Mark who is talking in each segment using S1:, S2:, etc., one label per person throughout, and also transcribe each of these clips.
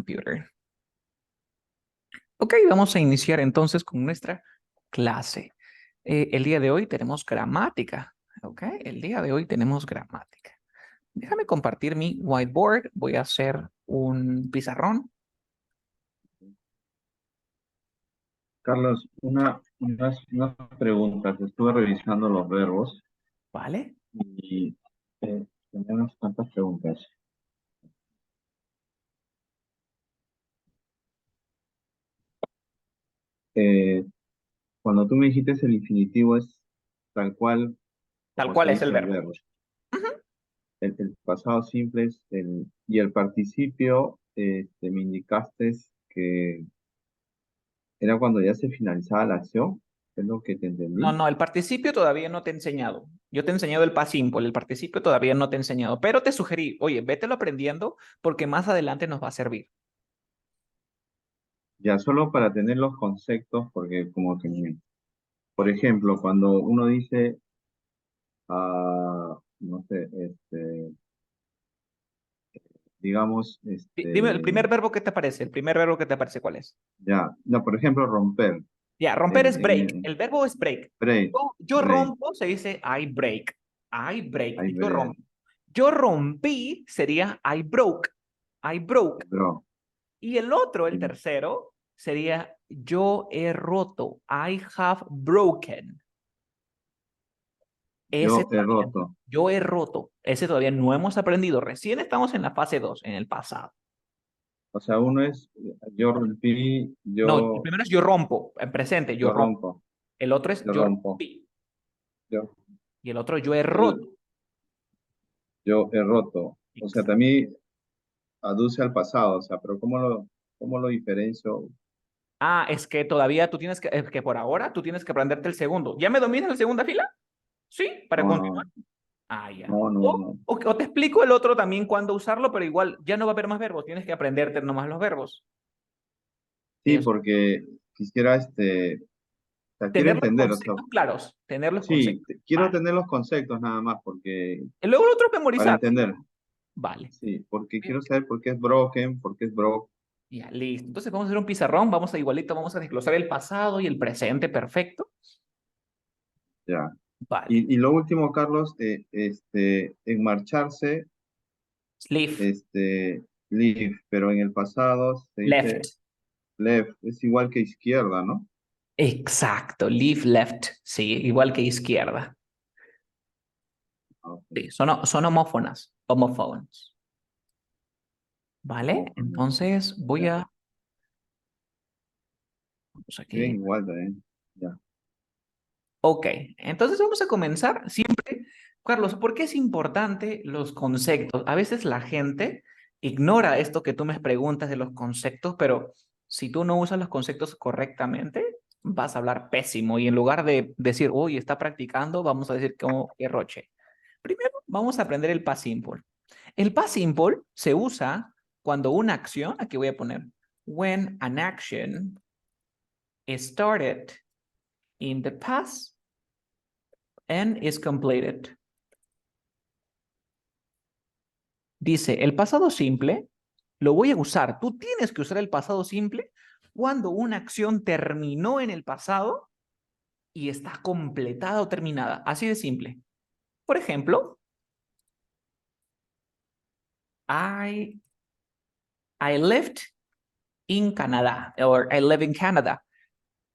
S1: computer. Ok, vamos a iniciar entonces con nuestra clase. El día de hoy tenemos gramática. Ok, el día de hoy tenemos gramática. Déjame compartir mi whiteboard. Voy a hacer un pizarrón.
S2: Carlos, unas preguntas. Estuve revisando los verbos
S1: ¿Vale?
S2: y tenía unas cuantas preguntas. Eh, Cuando tú me dijiste el infinitivo es tal cual
S1: Tal
S2: como se
S1: cual es el
S2: dice el
S1: verbo.
S2: verbo.
S1: Ujú.
S2: El pasado simple es y el participio, me indicaste que era cuando ya se finalizaba la acción, es lo que te
S1: No,
S2: entendí.
S1: no, el participio todavía no te he enseñado. Yo te he enseñado el past simple, el participio todavía no te he enseñado, pero te sugerí, oye, vételo aprendiendo porque más adelante nos va a servir.
S2: Ya solo para tener los conceptos, porque como que, por ejemplo, cuando uno dice no sé, digamos,
S1: Dime el primer verbo que te aparece. El primer verbo que te aparece, ¿cuál es?
S2: ya, no, por ejemplo, romper,
S1: Ya, romper
S2: en,
S1: es
S2: en,
S1: break.
S2: en
S1: El verbo es break.
S2: break,
S1: Yo
S2: break,
S1: rompo, se dice I break. I break.
S2: hay
S1: Yo
S2: break,
S1: rompo. Yo rompí sería I broke. I broke.
S2: bro,
S1: Y el otro, el
S2: mm,
S1: tercero, sería yo he roto. I have broken. Ese
S2: yo he
S1: todavía no.
S2: roto,
S1: Yo he roto. Ese todavía no hemos aprendido. Recién estamos en la fase 2 en el pasado.
S2: o sea, uno es, yo rompí,
S1: No, el primero es yo rompo, en presente, yo
S2: yo
S1: rompo.
S2: rompo,
S1: El otro es
S2: yo
S1: yo
S2: rompo,
S1: rompí.
S2: yo,
S1: Y el otro yo he roto.
S2: el, yo he roto, o sea,
S1: Exacto.
S2: también aduce al pasado, o sea, pero cómo lo diferencio?
S1: Ah, es que todavía tú tienes que por ahora tú tienes que aprenderte el segundo. ¿Ya me dominas la segunda fila? Sí, para
S2: No,
S1: continuar.
S2: no,
S1: Ah, ya.
S2: no, no, no.
S1: O te explico el otro también cuándo usarlo, pero igual ya no va a haber más verbos. Tienes que aprenderte nomás los verbos.
S2: Sí,
S1: Es
S2: porque quisiera, o sea, quiero
S1: tener los
S2: entender, o sea,
S1: conceptos claros, tener los
S2: sí,
S1: conceptos.
S2: quiero
S1: Vale.
S2: tener los conceptos nada más, porque,
S1: Y luego el otro es
S2: para
S1: memorizar.
S2: entender,
S1: Vale.
S2: sí, porque
S1: Bien.
S2: quiero saber por qué es broken, por qué es broke,
S1: Ya, listo. Entonces vamos a hacer un pizarrón, vamos a igualito, vamos a desglosar el pasado y el presente, perfecto.
S2: ya.
S1: Vale.
S2: Y lo último, Carlos, en marcharse,
S1: Leave,
S2: leave, pero en el pasado se dice
S1: left.
S2: left, es igual que izquierda, ¿no?
S1: Exacto, leave, left. Sí, igual que izquierda.
S2: Ah, ok.
S1: Sí, son homófonas, homophones. ¿Vale?
S2: Homófono,
S1: Entonces voy
S2: ya.
S1: a... Vamos
S2: Bien,
S1: aquí.
S2: igual también, ya.
S1: Ok, entonces vamos a comenzar siempre. Carlos, ¿por qué es importante los conceptos? A veces la gente ignora esto que tú me preguntas de los conceptos, pero si tú no usas los conceptos correctamente, vas a hablar pésimo y en lugar de decir, uy, está practicando, vamos a decir como que roche. Primero, vamos a aprender el past simple. El past simple se usa cuando una acción, aquí voy a poner, when an action is started in the past and is completed. Dice, el pasado simple lo voy a usar. Tú tienes que usar el pasado simple cuando una acción terminó en el pasado y está completada o terminada. Así de simple. Por ejemplo, I, I lived in Canada or I live in Canada.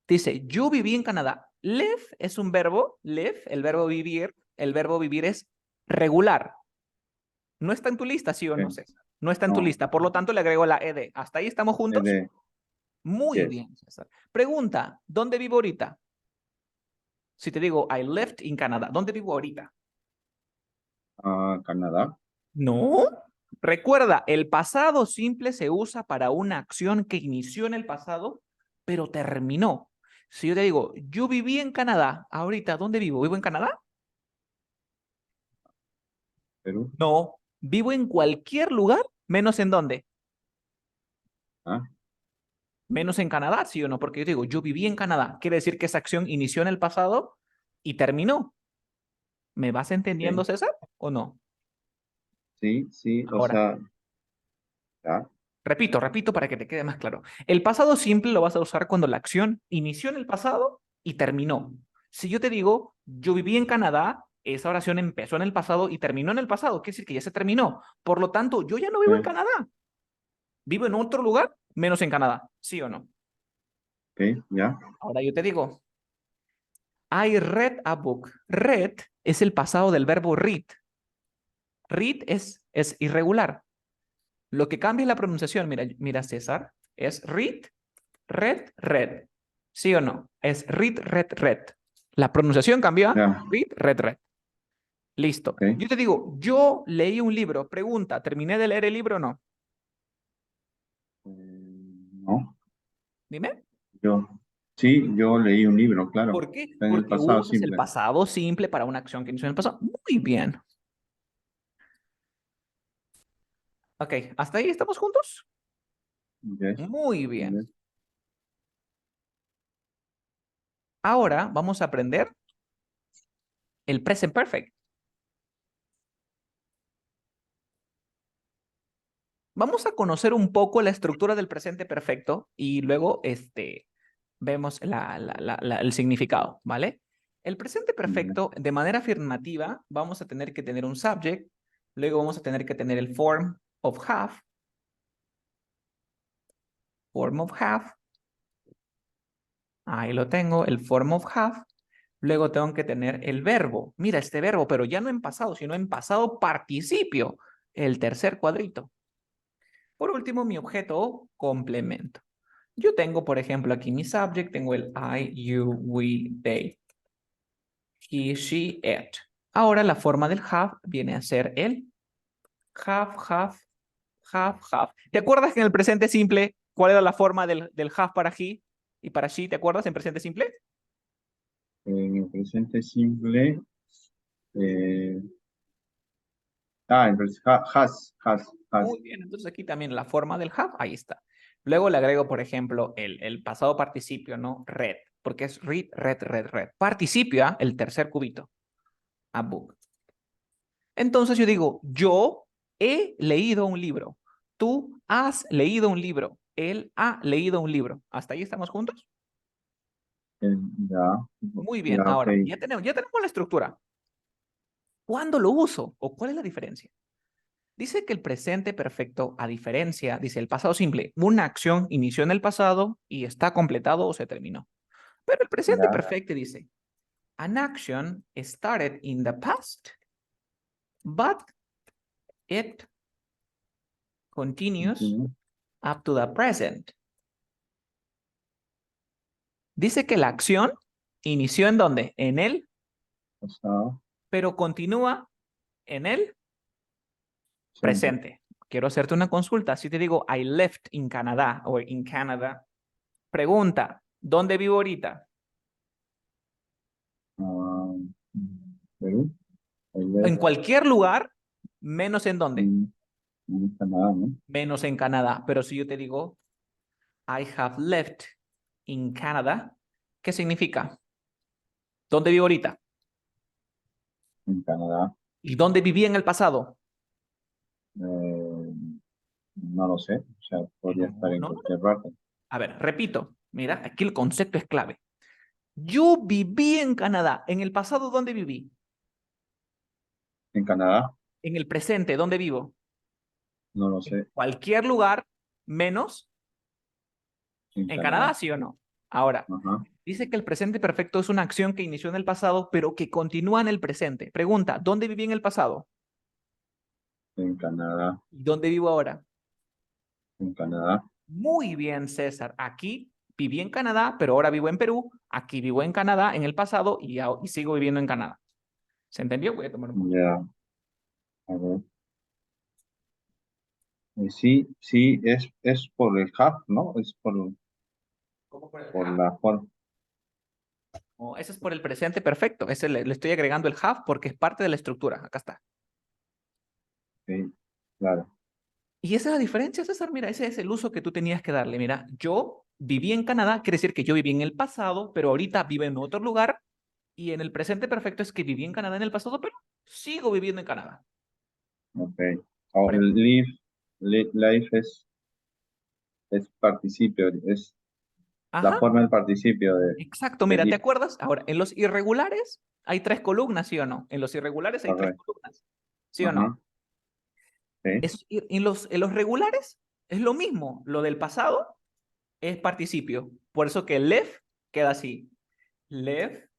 S1: Dice, yo viví en Canadá. Live es un verbo, live, el verbo vivir es regular. No está en tu lista, ¿sí o no,
S2: Ok.
S1: César? No está en tu
S2: No,
S1: lista, por lo tanto le agrego la ed. ¿Hasta ahí estamos
S2: es
S1: juntos?
S2: de,
S1: Muy
S2: yes.
S1: bien, César. Pregunta, ¿dónde vivo ahorita? Si te digo, I lived in Canada, ¿dónde vivo ahorita?
S2: Ah, Canadá,
S1: No. Recuerda, el pasado simple se usa para una acción que inició en el pasado, pero terminó. Si yo te digo, yo viví en Canadá, ahorita, ¿dónde vivo? ¿Vivo en Canadá?
S2: Perú,
S1: No. Vivo en cualquier lugar, menos en dónde.
S2: ah,
S1: Menos en Canadá, ¿sí o no? Porque yo digo, yo viví en Canadá. Quiere decir que esa acción inició en el pasado y terminó. ¿Me vas entendiendo,
S2: ok.
S1: César? ¿O no?
S2: Sí, sí, o
S1: Ahora,
S2: sea, ya.
S1: Repito para que te quede más claro. El pasado simple lo vas a usar cuando la acción inició en el pasado y terminó. Si yo te digo, yo viví en Canadá, esa oración empezó en el pasado y terminó en el pasado, quiere decir que ya se terminó. Por lo tanto, yo ya no vivo en
S2: Ok,
S1: Canadá. Vivo en otro lugar, menos en Canadá. ¿Sí o no?
S2: ok, ya.
S1: Ahora yo te digo, I read a book. Read es el pasado del verbo read. Read es irregular. Lo que cambia es la pronunciación. Mira, César, es read, read. ¿Sí o no? Es read. La pronunciación cambia.
S2: Ya,
S1: Read. Listo.
S2: ok.
S1: Yo te digo, yo leí un libro. Pregunta, ¿terminé de leer el libro o no?
S2: No,
S1: Dime.
S2: yo, sí, yo leí un libro, claro,
S1: ¿Por qué?
S2: está en el
S1: Porque
S2: pasado
S1: usas el
S2: simple.
S1: pasado simple para una acción que inició en el pasado. Muy bien. Ok, ¿hasta ahí estamos juntos?
S2: Yes,
S1: Muy bien.
S2: yes.
S1: Ahora vamos a aprender el present perfect. Vamos a conocer un poco la estructura del presente perfecto y luego vemos el significado, ¿vale? El presente
S2: Yes.
S1: perfecto, de manera afirmativa, vamos a tener que tener un subject, luego vamos a tener que tener el form of have, ahí lo tengo, el form of have, luego tengo que tener el verbo, mira este verbo, pero ya no en pasado, sino en pasado participio, el tercer cuadrito. Por último, mi objeto o complemento. Yo tengo, por ejemplo, aquí mi subject, tengo el I, you, we, they, he, she, it. Ahora la forma del have viene a ser el have. ¿Te acuerdas que en el presente simple, cuál era la forma del have para he y para she? ¿Te acuerdas en presente simple?
S2: En el presente simple, eh, has.
S1: Muy bien, entonces aquí también la forma del have, ahí está. Luego le agrego, por ejemplo, el pasado participio, ¿no? Read, porque es read. Participio, ¿ah? El tercer cubito, a book. Entonces yo digo, yo he leído un libro. Tú has leído un libro. Él ha leído un libro. ¿Hasta ahí estamos juntos?
S2: Ya,
S1: Muy bien.
S2: ya, ok.
S1: Ahora, ya tenemos la estructura. ¿Cuándo lo uso? ¿O cuál es la diferencia? Dice que el presente perfecto, a diferencia, dice el pasado simple, una acción inició en el pasado y está completado o se terminó. Pero el presente
S2: Ya,
S1: perfecto dice, an action started in the past, but it continues
S2: continúa,
S1: up to the present. Dice que la acción inició en dónde? En él,
S2: pasado,
S1: pero continúa en el
S2: presente.
S1: presente. Quiero hacerte una consulta. Si te digo, I left in Canada o in Canada, pregunta, ¿dónde vivo ahorita?
S2: Ah, Perú,
S1: En
S2: ayer,
S1: cualquier lugar, menos en dónde?
S2: mm, no está nada, ¿no?
S1: Menos en Canadá. Pero si yo te digo, I have left in Canada, ¿qué significa? ¿Dónde vivo ahorita?
S2: En Canadá,
S1: ¿Y dónde viví en el pasado?
S2: eh, no lo sé, o sea, podría estar en
S1: No.
S2: cualquier parte.
S1: A ver, repito. Mira, aquí el concepto es clave. Yo viví en Canadá. En el pasado, ¿dónde viví?
S2: En Canadá,
S1: En el presente, ¿dónde vivo?
S2: no lo
S1: En
S2: sé,
S1: cualquier lugar, menos
S2: en
S1: en Canadá,
S2: Canadá,
S1: ¿sí o no? Ahora,
S2: ajá,
S1: dice que el presente perfecto es una acción que inició en el pasado, pero que continúa en el presente. Pregunta, ¿dónde viví en el pasado?
S2: en Canadá,
S1: ¿Y dónde vivo ahora?
S2: en Canadá,
S1: Muy bien, César. Aquí viví en Canadá, pero ahora vivo en Perú. Aquí vivo en Canadá en el pasado y sigo viviendo en Canadá. ¿Se entendió? Voy a tomar un poquito.
S2: ya, a ver. Sí, sí, es por el hub, ¿no? Es
S1: ¿Cómo por el
S2: por
S1: have?
S2: la forma.
S1: Oh, ese es por el presente perfecto. Ese le estoy agregando el have porque es parte de la estructura. Acá está.
S2: Sí, claro,
S1: Y esa es la diferencia, César. Mira, ese es el uso que tú tenías que darle. Mira, yo viví en Canadá, quiere decir que yo viví en el pasado, pero ahorita vivo en otro lugar. Y en el presente perfecto es que viví en Canadá en el pasado, pero sigo viviendo en Canadá.
S2: ok. O
S1: Pre-
S2: live, life es, es participio, es la
S1: Ajá,
S2: forma del participio
S1: exacto.
S2: de
S1: Mira, ¿te
S2: did.
S1: acuerdas? Ahora, en los irregulares hay tres columnas, ¿sí o no? En los irregulares hay tres
S2: Correcto.
S1: columnas, ¿sí o no?
S2: Ajá. Sí.
S1: En los regulares es lo mismo. Lo del pasado es participio. Por eso que left queda así. Left,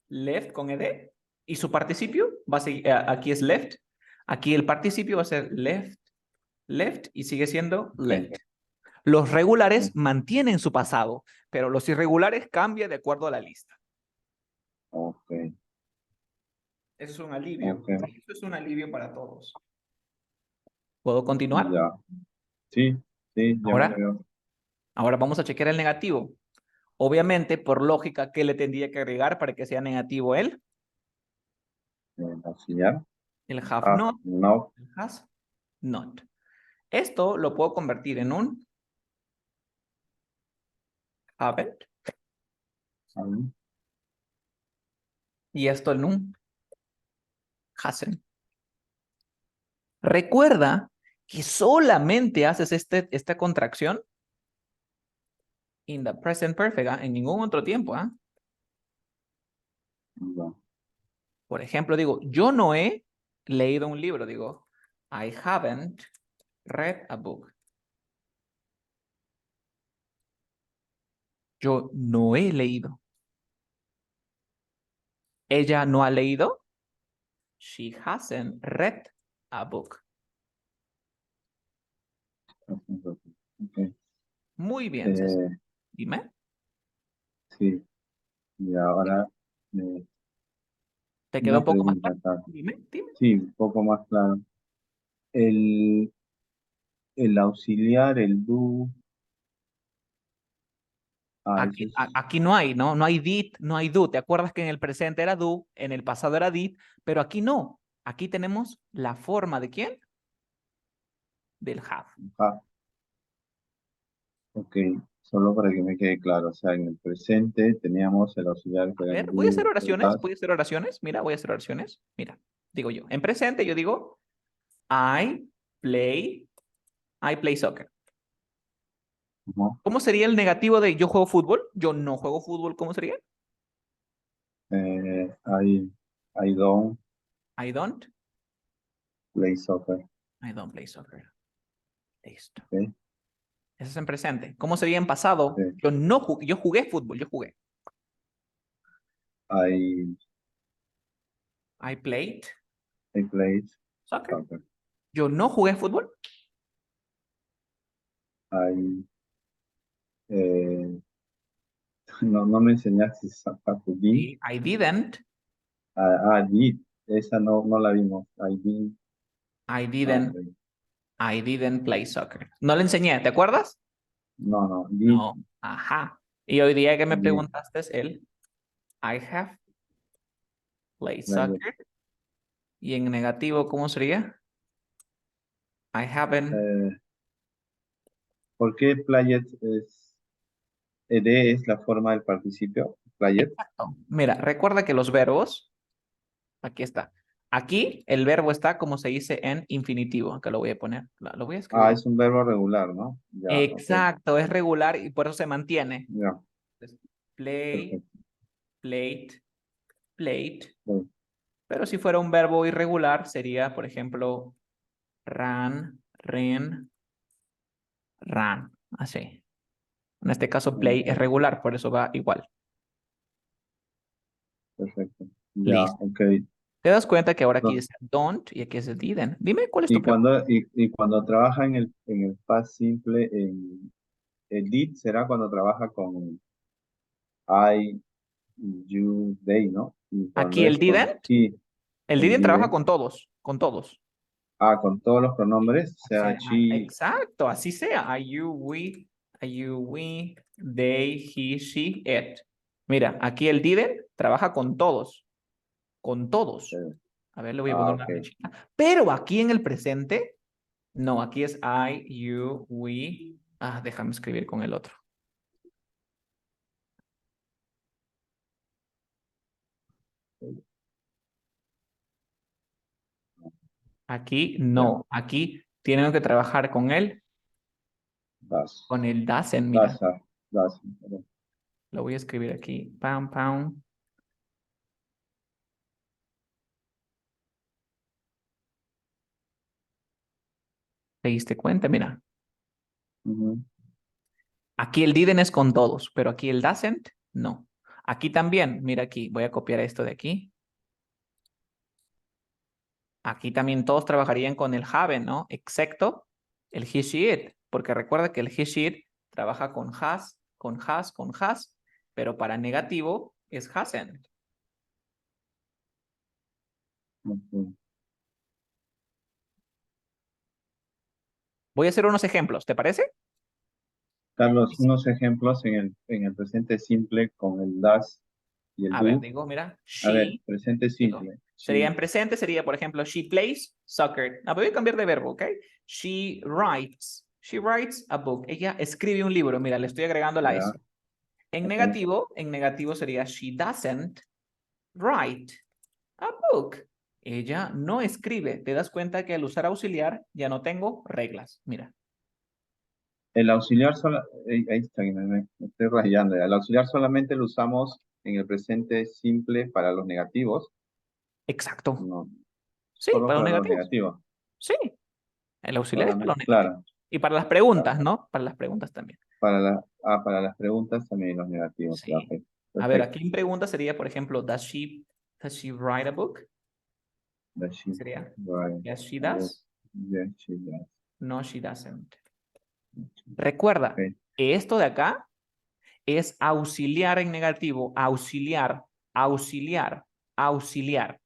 S1: left con ed. Y su participio va a seguir, aquí es left. Aquí el participio va a ser left, left y sigue siendo
S2: Ok.
S1: left. Los regulares
S2: Ok.
S1: mantienen su pasado, pero los irregulares cambian de acuerdo a la lista.
S2: Ok.
S1: Eso es un alivio.
S2: Ok.
S1: Eso es un alivio para todos. ¿Puedo continuar?
S2: Ya. Sí, sí, ya me
S1: Ahora,
S2: veo.
S1: ahora vamos a chequear el negativo. Obviamente, por lógica, ¿qué le tendría que agregar para que sea negativo él?
S2: Auxiliar.
S1: El have
S2: Ah,
S1: not,
S2: no.
S1: el has not. Esto lo puedo convertir en un haven't
S2: Ahí.
S1: y esto en un hasn't. Recuerda que solamente haces esta contracción in the present perfect, en ningún otro tiempo.
S2: Ya.
S1: Por ejemplo, digo, yo no he leído un libro. Digo, I haven't read a book. Yo no he leído. Ella no ha leído. She hasn't read a book.
S2: Ok.
S1: Muy bien, César.
S2: Eh,
S1: Dime.
S2: sí, y ahora eh,
S1: ¿Te quedó
S2: una
S1: un poco más
S2: pregunta
S1: claro?
S2: acá.
S1: Dime, dime.
S2: Sí, un poco más claro. El, el auxiliar, el do, eso
S1: Aquí,
S2: es,
S1: aquí no hay, ¿no? No hay did, no hay do. ¿Te acuerdas que en el presente era do, en el pasado era did, pero aquí no? Aquí tenemos la forma de quién? Del have.
S2: ah, ok, solo para que me quede claro. O sea, en el presente teníamos el auxiliar que
S1: A
S2: era el
S1: ver, voy a hacer
S2: do, el
S1: oraciones,
S2: has.
S1: voy a hacer oraciones. Mira, voy a hacer oraciones. Mira, digo yo. En presente yo digo, I play, I play soccer.
S2: Ajá.
S1: ¿Cómo sería el negativo de yo juego fútbol? Yo no juego fútbol, ¿cómo sería?
S2: Eh, I, I don't
S1: I don't,
S2: play soccer.
S1: I don't play soccer. Listo.
S2: Ok.
S1: Eso es en presente. ¿Cómo sería en pasado?
S2: Sí.
S1: Yo no jugué, yo jugué fútbol, yo jugué.
S2: I,
S1: I played
S2: I played
S1: soccer.
S2: soccer.
S1: Yo no jugué fútbol.
S2: I, eh, no, no me enseñaste a to be.
S1: Sí, I didn't,
S2: Did. Esa no, no la vimos. I did.
S1: I
S2: Ah,
S1: didn't,
S2: ok.
S1: I didn't play soccer. No le enseñé, ¿te acuerdas?
S2: No, no, did,
S1: No. Ajá. Y hoy día que me
S2: did.
S1: preguntaste es el I have played
S2: Played.
S1: soccer. Y en negativo, ¿cómo sería? I haven't.
S2: Eh, ¿Por qué played es, ed es la forma del participio? Played.
S1: Exacto. Mira, recuerda que los verbos, aquí está. Aquí el verbo está como se dice en infinitivo. Acá lo voy a poner, lo voy a
S2: Ah,
S1: escribir.
S2: es un verbo regular, ¿no? Ya, ok.
S1: Exacto, es regular y por eso se mantiene.
S2: Ya,
S1: Entonces, play,
S2: perfecto.
S1: played, played.
S2: Sí,
S1: Pero si fuera un verbo irregular, sería, por ejemplo, ran, ren, ran. Así. En este caso, play es
S2: ok,
S1: regular, por eso va igual.
S2: perfecto. Ya,
S1: Listo.
S2: ok.
S1: ¿Te das cuenta que ahora aquí
S2: No,
S1: es don't y aquí es didn't? Dime cuál es tu
S2: Y
S1: pregunta.
S2: cuando trabaja en el past simple, el did será cuando trabaja con I, you, they, ¿no? Y
S1: Aquí
S2: cuando
S1: el
S2: es con
S1: didn't,
S2: he,
S1: el
S2: el
S1: didn't trabaja
S2: didn't.
S1: con todos, con todos.
S2: Con todos los pronombres, o
S1: O sea,
S2: sea, she,
S1: exacto, así sea. I, you, we, they, he, she, it. Mira, aquí el didn't trabaja con todos, con todos.
S2: eh,
S1: A ver, le voy a poner una
S2: ok,
S1: flechita. Pero aquí en el presente, no, aquí es I, you, we. Déjame escribir con el otro. Aquí
S2: ya,
S1: no, aquí tienen que trabajar con él.
S2: Das.
S1: Con el doesn't, mira.
S2: Das, das. Ok.
S1: Lo voy a escribir aquí. Pam, pam. ¿Te diste cuenta? Mira.
S2: Ujú.
S1: Aquí el didn't es con todos, pero aquí el doesn't, no. Aquí también, mira aquí, voy a copiar esto de aquí. Aquí también todos trabajarían con el haven't, ¿no? Excepto el he, she, it. Porque recuerda que el he, she, it trabaja con has, con has, con has, pero para negativo es hasn't.
S2: Ok.
S1: Voy a hacer unos ejemplos, ¿te parece?
S2: Carlos, unos ejemplos en el presente simple con el das y el
S1: A ver,
S2: do.
S1: digo, mira,
S2: A ver,
S1: she,
S2: presente
S1: digo,
S2: simple.
S1: sería
S2: Sí,
S1: en presente, sería, por ejemplo, she plays soccer. Ah, voy a cambiar de verbo, ¿ok? She writes a book. Ella escribe un libro. Mira, le estoy agregando la
S2: ya,
S1: S.
S2: ok.
S1: En negativo sería she doesn't write a book. Ella no escribe. Te das cuenta que al usar auxiliar ya no tengo reglas. Mira.
S2: El auxiliar ahí está, me estoy rayando. El auxiliar solamente lo usamos en el presente simple para los negativos,
S1: Exacto.
S2: no,
S1: Sí,
S2: solo
S1: para los
S2: para los
S1: negativos.
S2: negativos.
S1: Sí, el auxiliar es para los negativos.
S2: Claro,
S1: Y para las preguntas,
S2: claro.
S1: ¿no? Para las preguntas también.
S2: Para las preguntas también los negativos. Ya,
S1: Sí.
S2: ok.
S1: A ver,
S2: Perfecto.
S1: aquí en pregunta sería, por ejemplo, does she write a book?
S2: The sheep,
S1: Sería,
S2: right.
S1: yes, she
S2: Oh,
S1: does.
S2: yes, she does.
S1: No, she doesn't. Recuerda,
S2: Ok.
S1: esto de acá es auxiliar en negativo, auxiliar, auxiliar, auxiliar.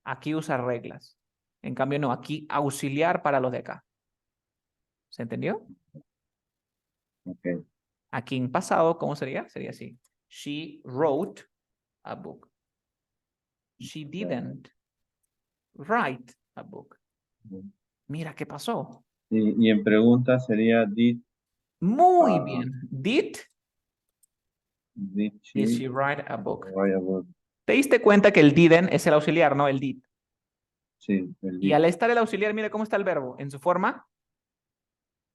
S1: Aquí usa reglas. En cambio, no, aquí auxiliar para los de acá. ¿Se entendió?
S2: Ok.
S1: Aquí en pasado, ¿cómo sería? Sería así. She wrote a book. She didn't write a book. Mira qué pasó.
S2: Y en pregunta sería,
S1: Muy
S2: uh,
S1: bien.
S2: did
S1: Did
S2: she
S1: she write a book?
S2: write a book?
S1: ¿Te diste cuenta que el didn't es el auxiliar, no el did?
S2: Sí, el
S1: Y
S2: did.
S1: al estar el auxiliar, mira cómo está el verbo.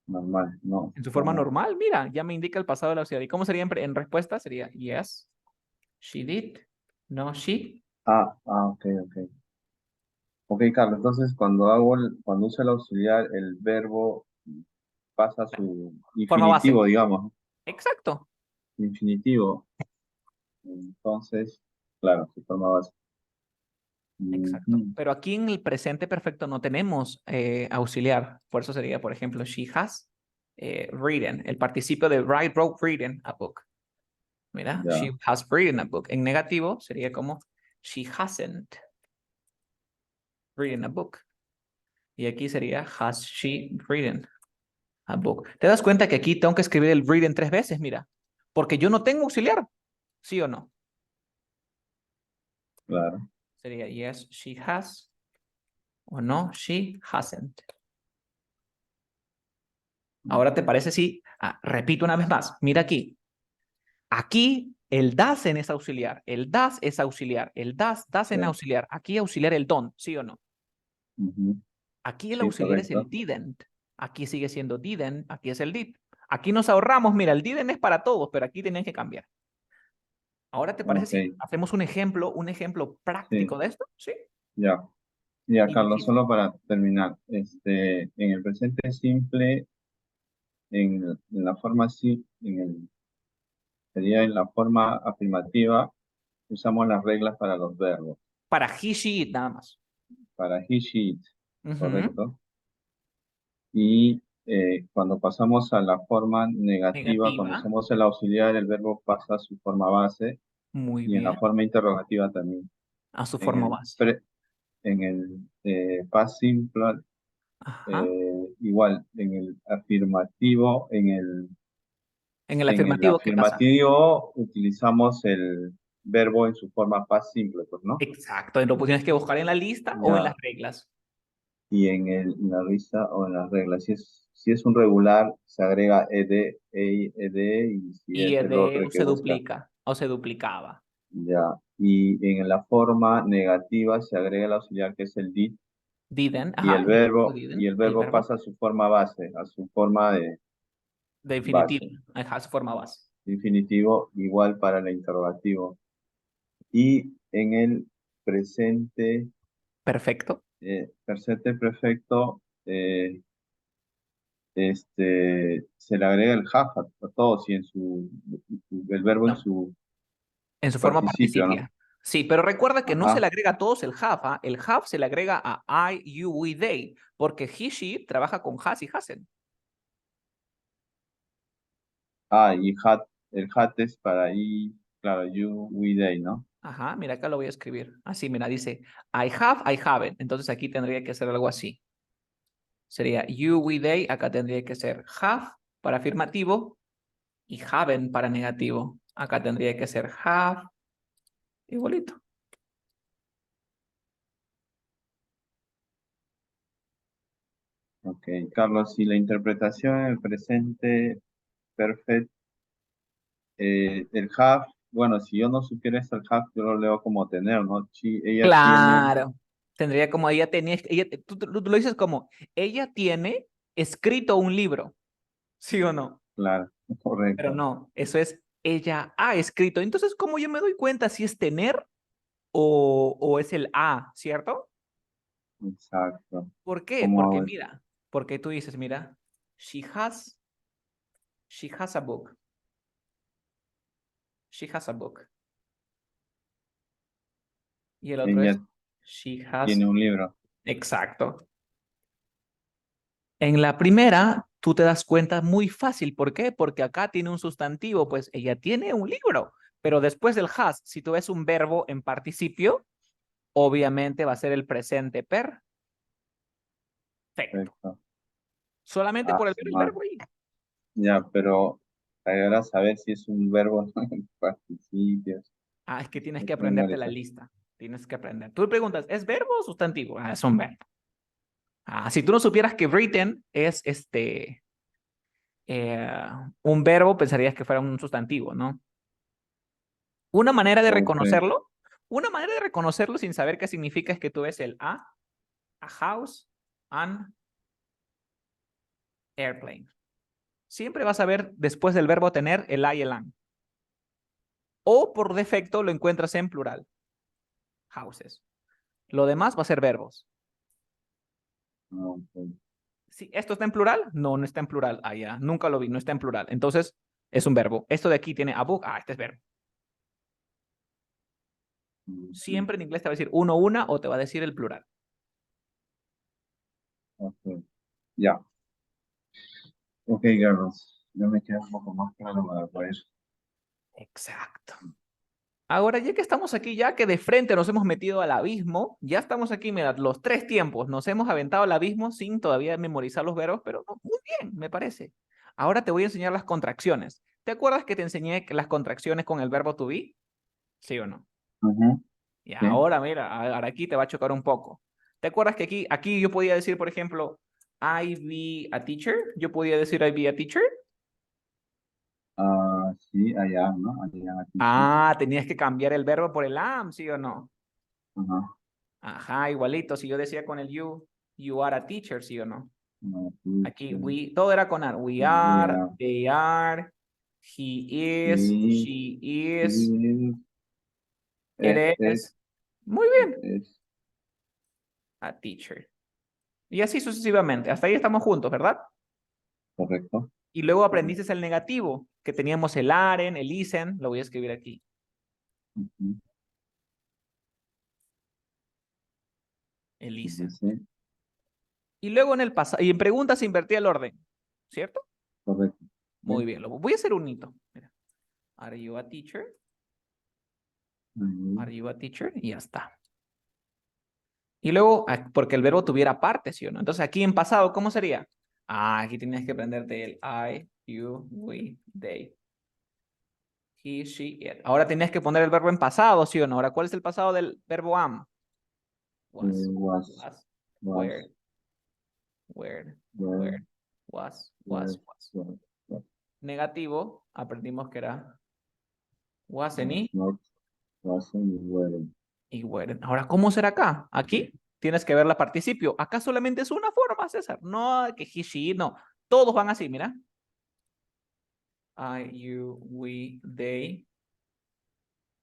S2: Normal, no,
S1: En su forma
S2: no.
S1: normal, mira, ya me indica el pasado del auxiliar. ¿Y cómo sería en respuesta? Sería yes, she did, no, she,
S2: Ok, ok. Ok, Carlos, entonces cuando usa el auxiliar, el verbo pasa a su
S1: forma base.
S2: infinitivo, digamos, ¿no?
S1: Exacto,
S2: Infinitivo. Entonces, claro, su forma base.
S1: exacto.
S2: Ujú.
S1: Pero aquí en el presente perfecto no tenemos auxiliar. Por eso sería, por ejemplo, she has written, el participio de write, wrote, written a book. Mira, she
S2: Ya,
S1: has written a book. En negativo sería como she hasn't written a book. Y aquí sería has she written a book. ¿Te das cuenta que aquí tengo que escribir el written 3 veces? Mira, porque yo no tengo auxiliar, ¿sí o no?
S2: claro.
S1: Sería yes, she has, o no, she hasn't. Ahora te parece si, repito una vez más, mira aquí. Aquí el doesn't es auxiliar, el does es auxiliar, el does en
S2: Sí,
S1: auxiliar. Aquí auxiliar el don't, ¿sí o no?
S2: ujú.
S1: Aquí el
S2: Sí,
S1: auxiliar es el
S2: correcto.
S1: didn't. Aquí sigue siendo didn't, aquí es el did. Aquí nos ahorramos, mira, el didn't es para todos, pero aquí tienen que cambiar. Ahora te parece
S2: Ok,
S1: si hacemos un ejemplo
S2: sí,
S1: práctico de esto, ¿sí?
S2: ya. Ya,
S1: Y me
S2: Carlos,
S1: dices,
S2: solo para terminar, en el presente simple, en la forma sí, sería en la forma afirmativa, usamos las reglas para los verbos.
S1: para he, she, it, nada más.
S2: Para he, she, it,
S1: Ujú.
S2: correcto. Y cuando pasamos a la forma negativa, cuando
S1: Negativa,
S2: usamos el auxiliar, el verbo pasa a su forma base
S1: muy
S2: y en la
S1: bien,
S2: forma interrogativa también.
S1: a su
S2: En
S1: forma
S2: el,
S1: base.
S2: en el past simple,
S1: Ajá.
S2: igual, en el afirmativo,
S1: En el
S2: en el
S1: afirmativo, ¿qué pasa?
S2: afirmativo utilizamos el verbo en su forma past simple, pues, ¿no?
S1: Exacto, lo tienes que buscar en la lista o en las
S2: Ya,
S1: reglas.
S2: y en la lista o en las reglas. Si es un regular, se agrega ed, y si
S1: Y
S2: es el otro
S1: de
S2: el que
S1: se
S2: busca,
S1: duplica o se duplicaba.
S2: ya. Y en la forma negativa se agrega el auxiliar que es el did,
S1: Didn't,
S2: y
S1: ajá, en negativo didn't,
S2: el
S1: el
S2: verbo
S1: verbo.
S2: pasa a su forma base, a su forma vas.
S1: Definitivo. Ajá, su forma was.
S2: Definitivo igual para el interrogativo. Y en el presente,
S1: Perfecto.
S2: presente perfecto, se le agrega el have a todos y el verbo en
S1: No,
S2: su
S1: en su forma
S2: participio, ¿no?
S1: participia. Sí, pero recuerda que no se
S2: Ajá.
S1: le agrega a todos el have. ¿Ah? El have se le agrega a I, you, we, they, porque he, she trabaja con has y hasn't.
S2: Ah, y el hat es para y, claro, you, we, they, ¿no?
S1: Ajá, mira, acá lo voy a escribir. Así, mira, dice I have, I haven't. Entonces aquí tendría que ser algo así. Sería you, we, they. Acá tendría que ser have para afirmativo y haven't para negativo. Acá tendría que ser have igualito.
S2: Ok, Carlos, y la interpretación en el presente perfecto, el have, bueno, si yo no supiera esto, el have, yo lo leo como tener, ¿no? Ella tiene,
S1: Claro. Tendría como ella tenía, tú lo dices como, ella tiene escrito un libro, ¿sí o no?
S2: claro,
S1: Pero
S2: correcto,
S1: no, eso es, ella ha escrito. Entonces, ¿cómo yo me doy cuenta si es tener o es el ha, ¿cierto?
S2: exacto.
S1: ¿Por qué?
S2: ¿Cómo
S1: Porque
S2: hago eso?
S1: mira, porque tú dices, mira, she has a book, she has a book. Y el otro es,
S2: Ella
S1: she has,
S2: tiene un libro.
S1: exacto. En la primera, tú te das cuenta muy fácil. ¿Por qué? Porque acá tiene un sustantivo, pues ella tiene un libro. Pero después del has, si tú ves un verbo en participio, obviamente va a ser el presente perfecto.
S2: Perfecto.
S1: Solamente
S2: Ah,
S1: por
S2: su
S1: el
S2: madre.
S1: verbo ahí.
S2: Ya, pero ahora saber si es un verbo en participios.
S1: Ah, es que tienes
S2: Hay
S1: que
S2: que
S1: aprenderte la
S2: memorizar.
S1: lista. Tienes que aprender. Tú preguntas, ¿es verbo o sustantivo? Ah, es un verbo. Ah, si tú no supieras que written es eh, un verbo, pensarías que fuera un sustantivo, ¿no? Una manera de
S2: Ok.
S1: reconocerlo, una manera de reconocerlo sin saber qué significa es que tú ves el a house, an airplane. Siempre vas a ver después del verbo tener el a y el an. O por defecto lo encuentras en plural, houses. Lo demás va a ser verbos.
S2: Ok.
S1: Si esto está en plural, no, no está en plural. Ah, ya, nunca lo vi, no está en plural. Entonces, es un verbo. Esto de aquí tiene a book, ah, este es verbo.
S2: Ujú.
S1: Siempre en inglés te va a decir uno, una o te va a decir el plural.
S2: Ok. Ya. Ok, Carlos. Ya me queda un poco más claro para poder.
S1: Exacto. Ahora, ya que estamos aquí, ya que de frente nos hemos metido al abismo, ya estamos aquí, mira, los tres tiempos, nos hemos aventado al abismo sin todavía memorizar los verbos, pero no, muy bien, me parece. Ahora te voy a enseñar las contracciones. ¿Te acuerdas que te enseñé las contracciones con el verbo to be? ¿Sí o no?
S2: Ujú.
S1: Y
S2: Sí.
S1: ahora, mira, ahora aquí te va a chocar un poco. ¿Te acuerdas que aquí yo podía decir, por ejemplo, I be a teacher? Yo podía decir I be a teacher.
S2: Ah, sí, allá, ¿no? Allá, aquí, sí.
S1: Ah, tenías que cambiar el verbo por el am, ¿sí o no?
S2: Ajá.
S1: Ajá, igualito. Si yo decía con el you are a teacher, ¿sí o no?
S2: No, aquí,
S1: Aquí,
S2: sí.
S1: todo era con are. We are,
S2: Yeah.
S1: they are, he is,
S2: Sí,
S1: she is,
S2: sí,
S1: it
S2: es,
S1: is. Muy bien,
S2: es
S1: a teacher. Y así sucesivamente. Hasta ahí estamos juntos, ¿verdad?
S2: correcto.
S1: Y luego
S2: Correcto.
S1: aprendiste el negativo, que teníamos el aren, el isen, lo voy a escribir aquí,
S2: Ujú.
S1: el isen.
S2: Dice,
S1: Y luego en el pasado, y en preguntas se invertía el orden, ¿cierto?
S2: correcto.
S1: Muy
S2: ¿Sí?
S1: bien, lo voy a hacer un hito. Mira. Are you a teacher?
S2: Ahí,
S1: Are you a teacher? Y ya está. Y luego, porque el verbo tuviera parte, ¿sí o no? Entonces aquí en pasado, ¿cómo sería? Ah, aquí tienes que aprenderte el I, you, we, they, he, she, it. Ahora tienes que poner el verbo en pasado, ¿sí o no? Ahora, ¿cuál es el pasado del verbo am? Was,
S2: was,
S1: was, where,
S2: was,
S1: where,
S2: were,
S1: where, was,
S2: were,
S1: was.
S2: was,
S1: Negativo, aprendimos que era wasn't
S2: was not, wasn't, weren't.
S1: y were. Ahora, ¿cómo será acá? Aquí tienes que ver la participio. Acá solamente es una forma, César. No que he, she, no. Todos van así, mira. I, you, we, they,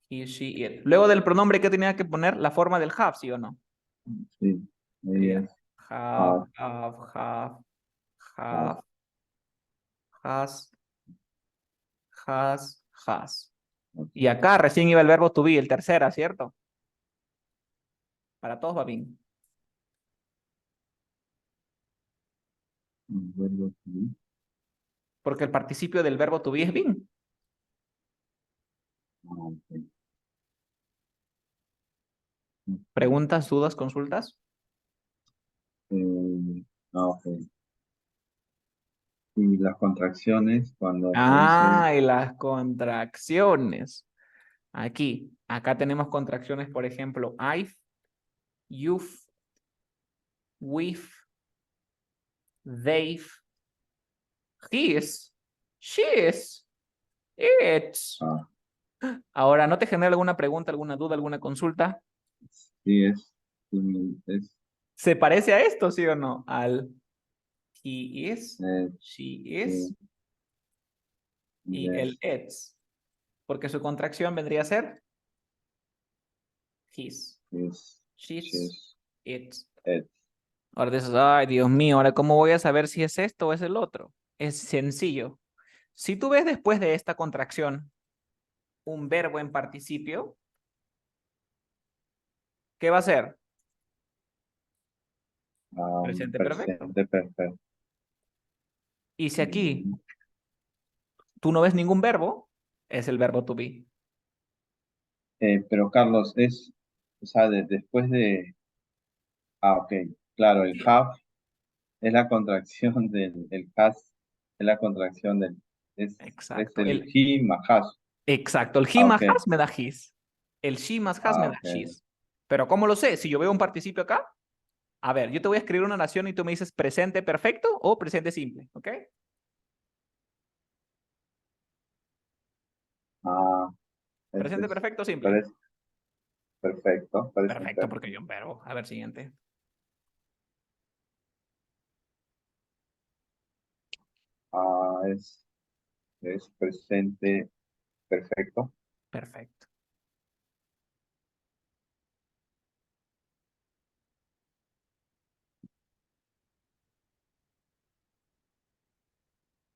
S1: he, she, it. Luego del pronombre, ¿qué tenía que poner? La forma del have, ¿sí o no?
S2: Sí, ahí
S1: Sería
S2: es
S1: have,
S2: have, have,
S1: have, has, has. Y
S2: okay.
S1: acá recién iba el verbo to be, el tercera, ¿cierto? Para todos va bien.
S2: Verbo to be.
S1: Porque el participio del verbo to be es been.
S2: Ok.
S1: ¿Preguntas, dudas, consultas?
S2: Ok. Y las contracciones cuando se dice,
S1: Ah, y las contracciones. Acá tenemos contracciones, por ejemplo, I've, you've, we've, they've, his, she's, it's.
S2: ah,
S1: Ahora, ¿no te genera alguna pregunta, alguna duda, alguna consulta?
S2: sí es,
S1: ¿Se parece a esto, sí o no? Al he is,
S2: es,
S1: she
S2: eh,
S1: is y el
S2: es,
S1: it's. Porque su contracción vendría a ser his,
S2: es,
S1: she's,
S2: she's,
S1: it's.
S2: it.
S1: Ahora dices, ay, Dios mío, ahora ¿cómo voy a saber si es esto o es el otro? Es sencillo. Si tú ves después de esta contracción un verbo en participio, ¿qué va a ser? Presente perfecto.
S2: Presente perfecto.
S1: Y si aquí
S2: Mm,
S1: tú no ves ningún verbo, es el verbo to be.
S2: pero Carlos, o sea, después de, ok, claro, el
S1: Sí.
S2: have es la contracción del, el has es la contracción del, es
S1: Exacto.
S2: el he más has.
S1: Exacto. El he
S2: Ah,
S1: más
S2: ok,
S1: has me da his. El she más has me da
S2: ok,
S1: she's. Pero ¿cómo lo sé? Si yo veo un participio acá, a ver, yo te voy a escribir una oración y tú me dices presente perfecto o presente simple, ¿ok?
S2: ah, este
S1: Presente perfecto o simple.
S2: parece perfecto, parece
S1: Perfecto, porque
S2: perfecto.
S1: hay un verbo. A ver, siguiente.
S2: Ah, es presente perfecto.
S1: Perfecto.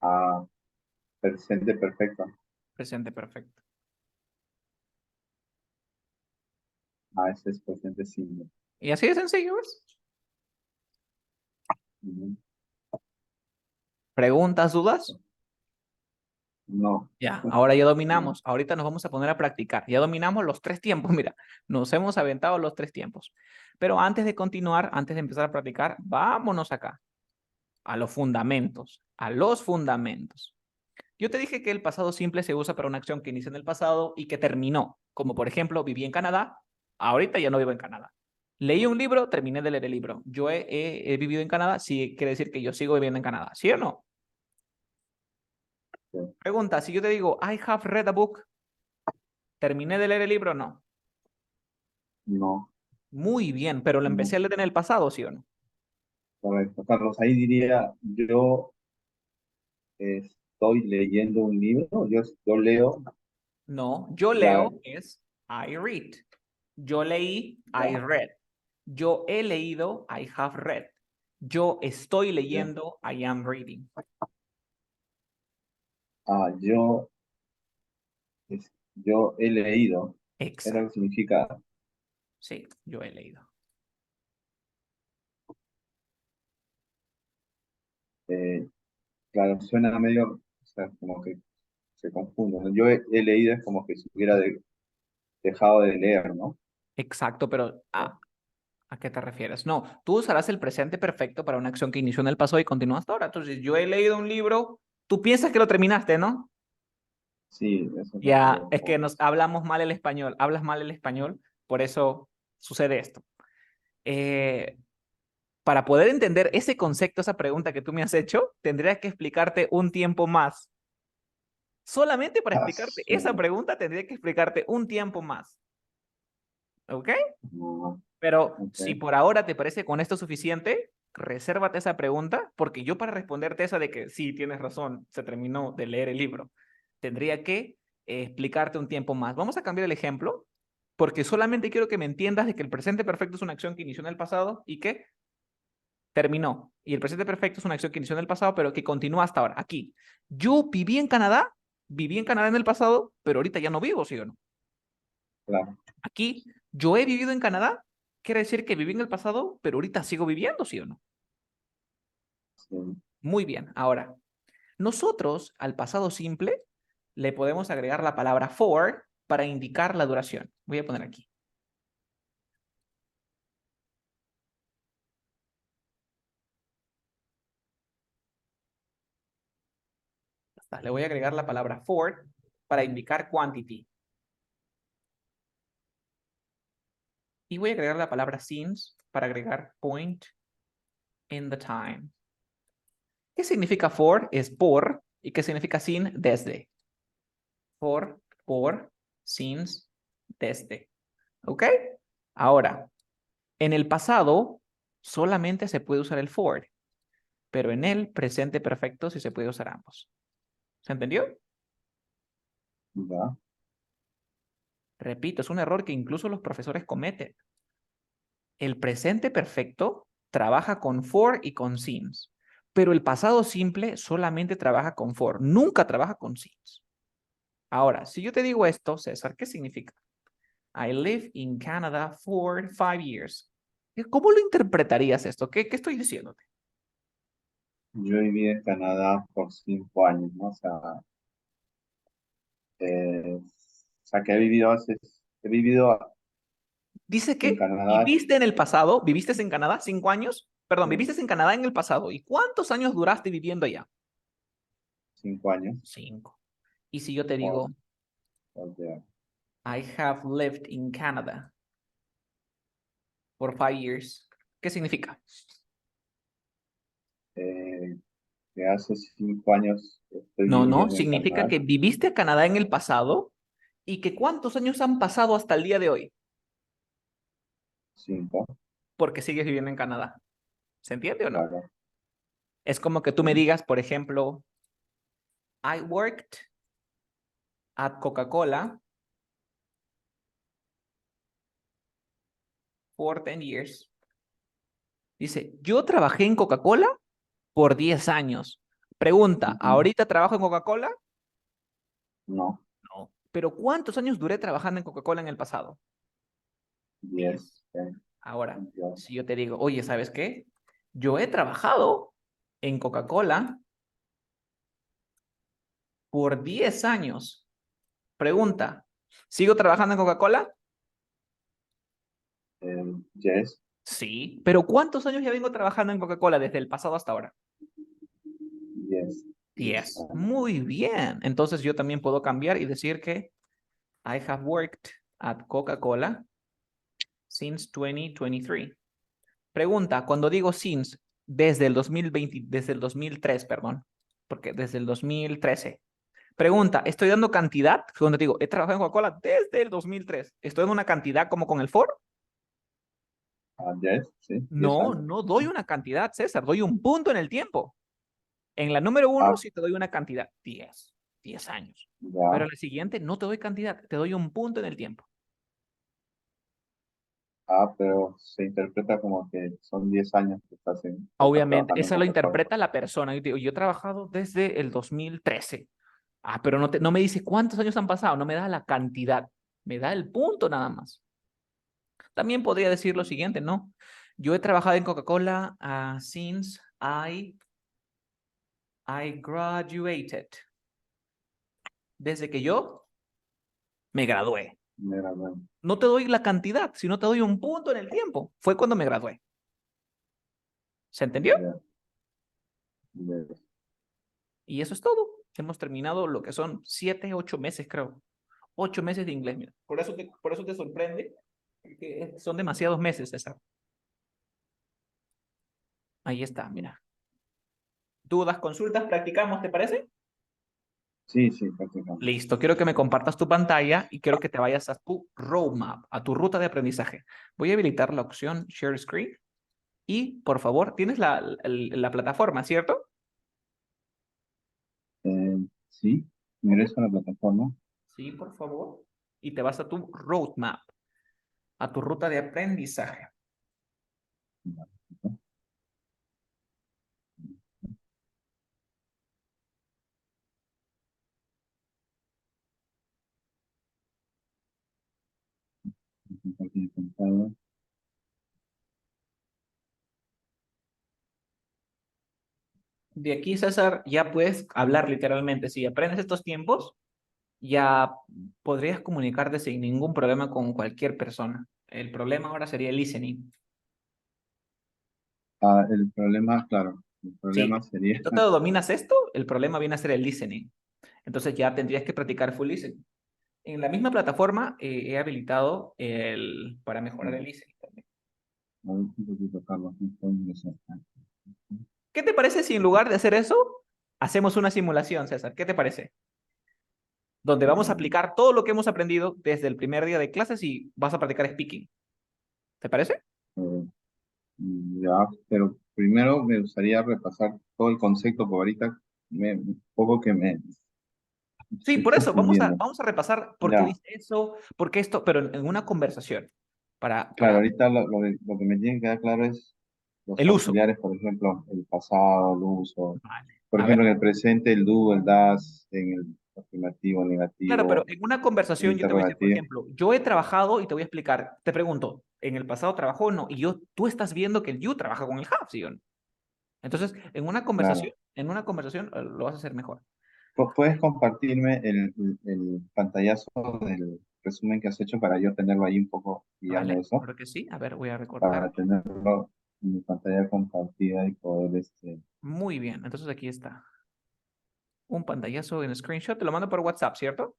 S2: Ah, presente perfecto.
S1: Presente perfecto.
S2: Ah, ese es presente simple.
S1: Y así de sencillo, ¿ves?
S2: Ujú.
S1: ¿Preguntas, dudas?
S2: No,
S1: Ya, ahora ya
S2: no.
S1: dominamos. Ahorita nos vamos a poner a practicar. Ya dominamos los tres tiempos, mira, nos hemos aventado los tres tiempos. Pero antes de continuar, antes de empezar a practicar, vámonos acá, a los fundamentos, a los fundamentos. Yo te dije que el pasado simple se usa para una acción que inicia en el pasado y que terminó, como por ejemplo, viví en Canadá, ahorita ya no vivo en Canadá. Leí un libro, terminé de leer el libro. Yo he vivido en Canadá, sí quiere decir que yo sigo viviendo en Canadá, ¿sí o no?
S2: Sí,
S1: Pregunta, si yo te digo, I have read a book, ¿terminé de leer el libro? No.
S2: no,
S1: Muy bien, pero lo
S2: no.
S1: empecé a leer en el pasado, ¿sí o no?
S2: Correcto. Carlos, ahí diría, yo estoy leyendo un libro, yo leo,
S1: No, yo
S2: ya,
S1: leo es I read. Yo leí, I
S2: ya,
S1: read. Yo he leído, I have read. Yo estoy
S2: ya.
S1: leyendo, I am reading.
S2: Ah, yo he leído, es lo que
S1: Exacto.
S2: significa,
S1: Sí, yo he leído.
S2: eh, claro, suena medio, o sea, como que se confunde, ¿no? He leído es como que si hubiera dejado de leer, ¿no?
S1: Exacto, pero ¿a qué te refieres? No, tú usarás el presente perfecto para una acción que inició en el pasado y continúa hasta ahora. Entonces, yo he leído un libro, tú piensas que lo terminaste, ¿no?
S2: Sí, eso es lo que
S1: Ya,
S2: yo
S1: es que
S2: como,
S1: nos hablamos mal el español, hablas mal el español, por eso sucede esto. Eh, para poder entender ese concepto, esa pregunta que tú me has hecho, tendría que explicarte un tiempo más. Solamente para
S2: ah,
S1: explicarte esa pregunta, tendría que explicarte un tiempo más. ¿Ok?
S2: no,
S1: Pero si
S2: ok,
S1: por ahora te parece con esto suficiente, resérvate esa pregunta, porque yo para responderte esa de que sí, tienes razón, se terminó de leer el libro, tendría que explicarte un tiempo más. Vamos a cambiar el ejemplo, porque solamente quiero que me entiendas de que el presente perfecto es una acción que inició en el pasado y que terminó. Y el presente perfecto es una acción que inició en el pasado, pero que continúa hasta ahora. Aquí, yo viví en Canadá en el pasado, pero ahorita ya no vivo, ¿sí o no?
S2: Claro.
S1: Aquí, yo he vivido en Canadá, quiere decir que viví en el pasado, pero ahorita sigo viviendo, ¿sí o no?
S2: Sí.
S1: Muy bien. Ahora, nosotros al pasado simple le podemos agregar la palabra for para indicar la duración. Voy a poner aquí. Le voy a agregar la palabra for para indicar quantity. Y voy a agregar la palabra since para agregar point in the time. ¿Qué significa for? Es por. ¿Y qué significa sin? Desde. For, por, since, desde. ¿Ok? Ahora, en el pasado solamente se puede usar el for, pero en el presente perfecto sí se puede usar ambos. ¿Se entendió?
S2: Ya.
S1: Repito, es un error que incluso los profesores cometen. El presente perfecto trabaja con for y con since, pero el pasado simple solamente trabaja con for, nunca trabaja con since. Ahora, si yo te digo esto, César, ¿qué significa? I live in Canada for 5 years. ¿Cómo lo interpretarías esto? ¿Qué estoy diciéndote?
S2: Yo viví en Canadá por 5 años, ¿no? O sea, que he vivido
S1: Dice
S2: en
S1: que
S2: Canadá
S1: viviste en el pasado, viviste en Canadá 5 años, perdón,
S2: sí,
S1: viviste en Canadá en el pasado. ¿Y cuántos años duraste viviendo allá?
S2: 5 años.
S1: 5. Y si yo te
S2: Por,
S1: digo,
S2: por-
S1: I have lived in Canada for 5 years, ¿qué significa?
S2: eh, que hace 5 años estoy
S1: No, no,
S2: viviendo en
S1: significa
S2: Canadá,
S1: que viviste a Canadá en el pasado y que cuántos años han pasado hasta el día de hoy,
S2: 5,
S1: porque sigues viviendo en Canadá. ¿Se entiende o no?
S2: claro.
S1: Es como que tú me
S2: Sí.
S1: digas, por ejemplo, I worked at Coca-Cola for 10 years. Dice, yo trabajé en Coca-Cola por 10 años. Pregunta,
S2: Ujú.
S1: ¿ahorita trabajo en Coca-Cola?
S2: No,
S1: No. ¿Pero cuántos años duré trabajando en Coca-Cola en el pasado?
S2: 10,
S1: 10. Ahora,
S2: 22.
S1: si yo te digo, oye, ¿sabes qué? Yo he trabajado en Coca-Cola por 10 años. Pregunta, ¿sigo trabajando en Coca-Cola?
S2: Yes,
S1: Sí. ¿Pero cuántos años ya vengo trabajando en Coca-Cola desde el pasado hasta ahora?
S2: yes, yes.
S1: 10. Muy bien. Entonces yo también puedo cambiar y decir que I have worked at Coca-Cola since 2023. Pregunta, cuando digo since, desde el 2020, desde el 2003, perdón, porque desde el 2013. Pregunta, ¿estoy dando cantidad? Cuando digo, he trabajado en Coca-Cola desde el 2003. ¿Estoy dando una cantidad como con el for?
S2: Yes, sí, 10
S1: No,
S2: años.
S1: no doy una cantidad, César, doy un punto en el tiempo. En la número uno
S2: Ah,
S1: sí te doy una cantidad, 10 años. Pero
S2: ya.
S1: en la siguiente no te doy cantidad, te doy un punto en el tiempo.
S2: Pero se interpreta como que son 10 años que estás
S1: Obviamente,
S2: trabajando en
S1: eso lo
S2: Coca-Cola.
S1: interpreta la persona. Yo digo, yo he trabajado desde el 2013. Ah, pero no me dice cuántos años han pasado, no me da la cantidad, me da el punto nada más. También podría decir lo siguiente, ¿no? Yo he trabajado en Coca-Cola since I graduated. Desde que yo me gradué.
S2: Mira, bueno,
S1: No te doy la cantidad, sino te doy un punto en el tiempo. Fue cuando me gradué. ¿Se entendió?
S2: ya, yes.
S1: Y eso es todo. Hemos terminado lo que son 7, 8 meses, creo. 8 meses de inglés, mira. Por eso te sorprende, que son demasiados meses, César. Ahí está, mira. Dudas, consultas, practicamos, ¿te parece?
S2: Sí, sí, prácticamente.
S1: Listo, quiero que me compartas tu pantalla y quiero que te vayas a tu roadmap, a tu ruta de aprendizaje. Voy a habilitar la opción Share Screen y, por favor, tienes la plataforma, ¿cierto?
S2: Sí, Ingreso a la plataforma.
S1: Sí, por favor. Y te vas a tu roadmap, a tu ruta de aprendizaje.
S2: Compartir pantalla.
S1: De aquí, César, ya puedes hablar literalmente. Si aprendes estos tiempos, ya podrías comunicarte sin ningún problema con cualquier persona. El problema ahora sería el listening.
S2: Ah, el problema, claro, el
S1: Sí,
S2: problema sería,
S1: si tú te dominas esto, el problema viene a ser el listening. Entonces ya tendrías que practicar full listening. En la misma plataforma he habilitado para mejorar el listening también.
S2: a ver un poquito, Carlos, no puedo ingresar.
S1: ¿Qué te parece si en lugar de hacer eso, hacemos una simulación, César? ¿Qué te parece? Donde vamos a aplicar todo lo que hemos aprendido desde el primer día de clases y vas a practicar speaking. ¿Te parece?
S2: Eh, ya, pero primero me gustaría repasar todo el concepto, porque ahorita un poco que me
S1: Sí,
S2: estoy
S1: por eso
S2: confundiendo.
S1: vamos a repasar por qué
S2: Ya,
S1: dice eso, por qué esto, pero en una conversación
S2: claro,
S1: para
S2: ahorita lo que me tiene que quedar claro es los
S1: el uso.
S2: auxiliares, por ejemplo, el pasado, el uso.
S1: Vale.
S2: Por
S1: A ver,
S2: ejemplo, en el presente, el do, el das, en el afirmativo,
S1: claro, pero
S2: negativo,
S1: en una
S2: el
S1: conversación yo te voy a decir, por
S2: interrogativo.
S1: ejemplo, yo he trabajado y te voy a explicar, te pregunto, ¿en el pasado trabajó o no? Y tú estás viendo que el you trabaja con el have, ¿sí o no? Entonces,
S2: Claro.
S1: en una conversación lo vas a hacer mejor.
S2: ¿Puedes compartirme el pantallazo del resumen que has hecho para yo tenerlo ahí un poco, guiarme
S1: Vale,
S2: eso,
S1: creo que sí. A ver, voy a
S2: para
S1: recortar.
S2: tenerlo en mi pantalla compartida y poder,
S1: Muy bien, entonces aquí está. Un pantallazo en screenshot, te lo mando por WhatsApp, ¿cierto?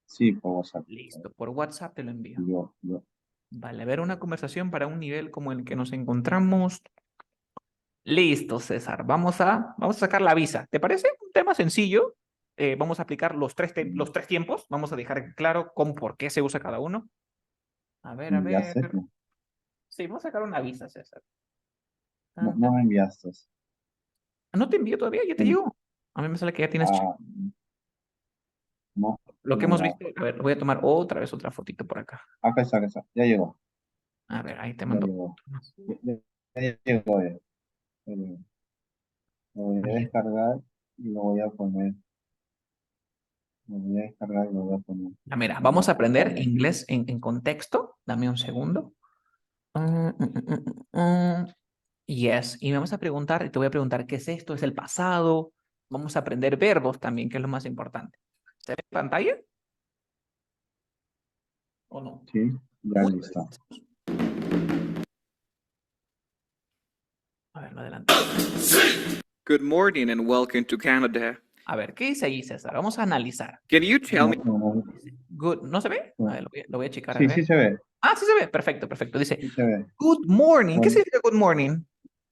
S2: sí, por WhatsApp.
S1: Listo, por WhatsApp te lo envío.
S2: Yo,
S1: Vale, a ver una conversación para un nivel como el que nos encontramos. Listo, César. Vamos a sacar la visa. ¿Te parece un tema sencillo? Vamos a aplicar los tres tiempos. Vamos a dejar claro por qué se usa cada uno. A ver, a
S2: ya
S1: ver.
S2: sé, no,
S1: Sí, vamos a sacar una visa, César. Tan,
S2: no
S1: tan.
S2: me enviaste.
S1: No te envío todavía, ya te
S2: Mm,
S1: digo. A mí me sale que ya tienes
S2: Ah, no,
S1: lo que
S2: no,
S1: hemos
S2: ya.
S1: visto. A ver, voy a tomar otra vez otra fotito por acá.
S2: Acá está, ya llegó,
S1: A ver, ahí te
S2: ya
S1: mando.
S2: llegó. Ya llegó, ya llegó. Lo voy a
S1: Bien.
S2: descargar y lo voy a poner, lo voy a descargar y lo voy a poner
S1: Ah, mira,
S2: en la
S1: vamos a aprender
S2: pantalla.
S1: inglés en contexto. Dame un segundo. Mm, mm, mm, mm, mm. Yes, y me vamos a preguntar, y te voy a preguntar, ¿qué es esto? ¿Es el pasado? Vamos a aprender verbos también, que es lo más importante. ¿Se ve en pantalla o no?
S2: Sí, ya
S1: Muy bien.
S2: listo.
S1: A ver, lo adelante.
S3: Good morning and welcome to Canada.
S1: A ver, ¿qué dice ahí, César? Vamos a analizar.
S3: Can you tell
S2: No,
S3: me
S2: no, no,
S1: Good, ¿no se ve? A
S2: no.
S1: ver, lo voy a checar, a
S2: Sí,
S1: ver.
S2: sí se ve,
S1: Ah, sí se ve, perfecto, perfecto. Dice,
S2: sí se ve.
S1: good morning. ¿Qué
S2: Bueno,
S1: significa good morning?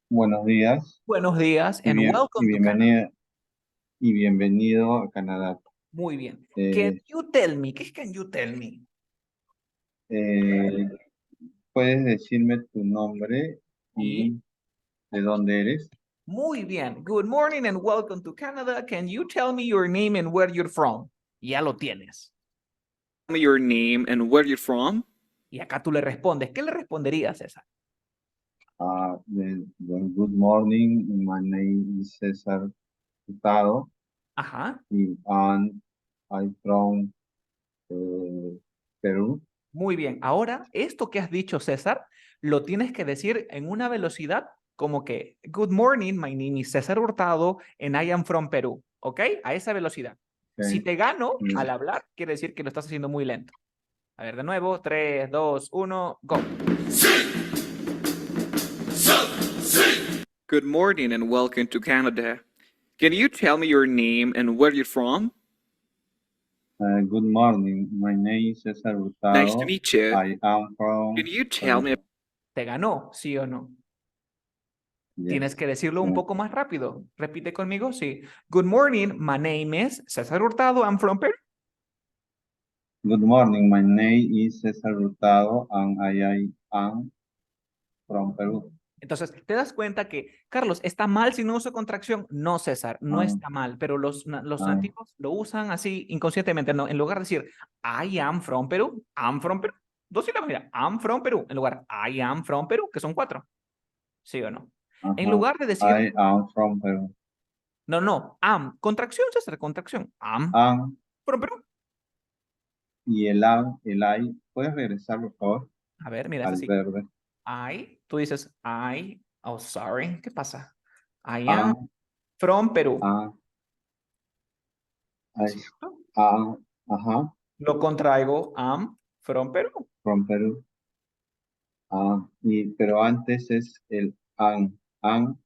S2: buenos días
S1: Buenos días
S2: y
S1: and
S2: bien,
S1: welcome to Canada.
S2: y bienvenido a Canadá.
S1: Muy bien. Can
S2: Eh,
S1: you tell me? ¿Qué es can you tell me?
S2: eh, ¿Puedes decirme tu nombre
S1: Y
S2: y de dónde eres?
S1: muy bien. Good morning and welcome to Canada. Can you tell me your name and where you're from? Ya lo tienes.
S3: me your name and where you're from?
S1: Y acá tú le respondes. ¿Qué le responderías, César?
S2: Good morning, my name is César Hurtado
S1: Ajá.
S2: and I'm from eh, Perú.
S1: Muy bien. Ahora, esto que has dicho, César, lo tienes que decir en una velocidad como que, good morning, my name is César Hurtado and I am from Perú. ¿Ok? A esa velocidad. Si
S2: Okay.
S1: te gano
S2: Mm,
S1: al hablar, quiere decir que lo estás haciendo muy lento. A ver, de nuevo. 3, 2, 1, go.
S3: Good morning and welcome to Canada. Can you tell me your name and where you're from?
S2: Good morning, my name is César
S3: Nice to
S2: Hurtado.
S3: meet you.
S2: I am
S3: Can
S2: from
S3: you tell
S2: Perú.
S3: me
S1: ¿Te ganó? ¿Sí o no? Tienes
S2: Yes.
S1: que decirlo un
S2: Yeah.
S1: poco más rápido. Repite conmigo, sí. Good morning, my name is César Hurtado, I'm from Peru.
S2: Good morning, my name is César Hurtado and I am from Perú.
S1: Entonces, ¿te das cuenta que, Carlos, está mal si no uso contracción? No, César, no
S2: Ah,
S1: está mal, pero los
S2: ah,
S1: nativos lo usan así inconscientemente, ¿no? En lugar de decir, I am from Perú, I'm from Perú. Dos sílabas, mira, I'm from Perú, en lugar, I am from Perú, que son cuatro. ¿Sí o no? En
S2: ajá.
S1: lugar de decir,
S2: I am from Peru.
S1: no, no, am, contracción, César, contracción, am
S2: Am
S1: from Perú.
S2: y el am, el I. ¿Puedes regresar, por favor,
S1: A ver, mira, es
S2: al
S1: así.
S2: verde?
S1: Tú dices, oh, sorry, ¿qué pasa? I am
S2: Am,
S1: from Perú,
S2: am, I,
S1: ¿cierto?
S2: am, ajá,
S1: Lo contraigo, am from Perú.
S2: from Peru. Pero antes es el an,
S1: En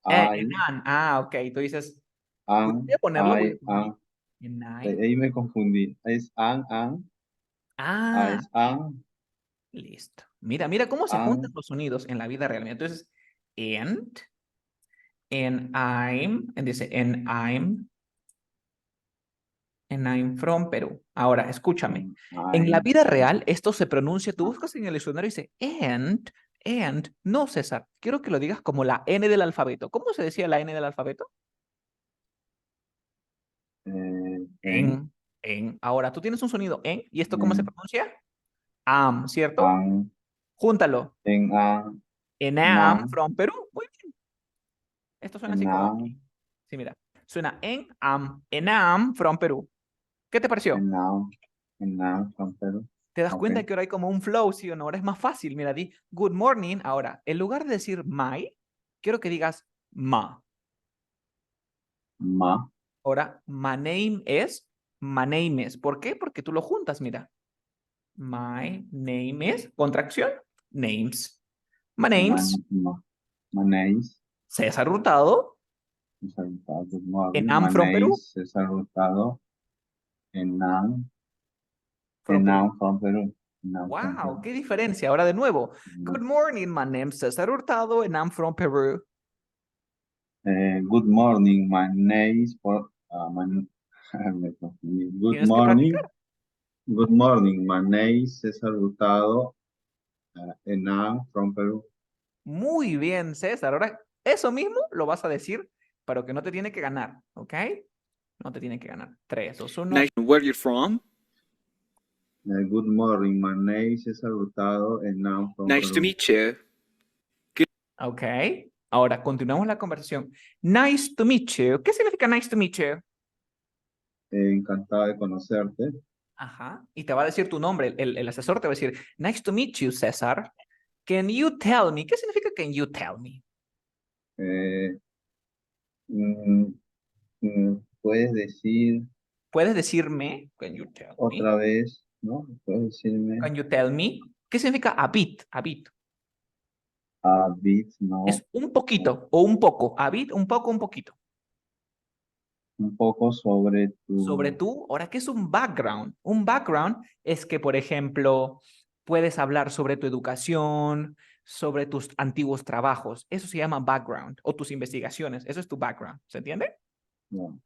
S2: I,
S1: an. Ok. Tú dices,
S2: an,
S1: voy a ponerlo, voy a
S2: I,
S1: ponerlo.
S2: an.
S1: En I.
S2: Ahí me confundí. Es
S1: Ah,
S2: es an,
S1: listo. Mira, mira cómo se juntan
S2: an,
S1: los sonidos en la vida real. Mira, entonces, and I'm, dice, and I'm from Perú. Ahora, escúchame. En la
S2: I,
S1: vida real, esto se pronuncia, tú buscas en el diccionario y dice, no, César, quiero que lo digas como la N del alfabeto. ¿Cómo se decía la N del alfabeto?
S2: en,
S1: Ahora, tú tienes un sonido ¿y esto cómo se
S2: en,
S1: pronuncia? ¿Cierto?
S2: an,
S1: Júntalo.
S2: en an,
S1: En am
S2: nan,
S1: from Perú. Muy bien. Esto suena
S2: en
S1: así como
S2: nan,
S1: Sí, mira. Suena en am from Perú. ¿Qué te pareció?
S2: en nan, from Peru.
S1: ¿Te das
S2: Ok,
S1: cuenta que ahora hay como un flow, sí o no? Ahora es más fácil. Mira, di good morning. Ahora, en lugar de decir my, quiero que digas ma.
S2: ma,
S1: Ahora, my name is. ¿Por qué? Porque tú lo juntas, mira. My name is, contracción, names. My
S2: man,
S1: name's
S2: ma, Manéis,
S1: César Hurtado,
S2: César Hurtado, good
S1: and
S2: morning.
S1: I'm from Perú.
S2: Manéis, César Hurtado,
S1: From
S2: en
S1: Perú.
S2: nan, from Peru. En nan, from
S1: Wow,
S2: Peru.
S1: qué diferencia. Ahora de nuevo.
S2: No.
S1: Good morning, my name's César Hurtado, and I'm from Peru.
S2: Good morning, my name is for, me confundí.
S1: Tienes que practicar.
S2: Good morning, my name is César Hurtado, and I'm from Peru.
S1: Muy bien, César. Ahora, eso mismo lo vas a decir, pero que no te tiene que ganar, ¿ok? No te tiene que ganar. 3, 2, 1.
S3: Nice. Where you're from?
S2: Good morning, my name is César Hurtado, and I'm from
S3: Nice to
S2: Peru.
S3: meet you.
S1: Ok. Ahora, continuamos la conversación. Nice to meet you. ¿Qué significa nice to meet you?
S2: Encantado de conocerte.
S1: Ajá. Y te va a decir tu nombre. El asesor te va a decir, nice to meet you, César. Can you tell me? ¿Qué significa can you tell me?
S2: Eh, mm, Puedes decir
S1: Puedes decirme, can you tell me?
S2: otra vez, ¿no? Puedes decirme
S1: Can you tell me? ¿Qué significa a bit? A bit.
S2: a bit, no,
S1: Es un poquito o un poco. A bit, un poco, un poquito.
S2: un poco sobre
S1: Sobre
S2: tu,
S1: tú, ahora, ¿qué es un background? Un background es que, por ejemplo, puedes hablar sobre tu educación, sobre tus antiguos trabajos. Eso se llama background o tus investigaciones. Eso es tu background. ¿Se entiende?
S2: no.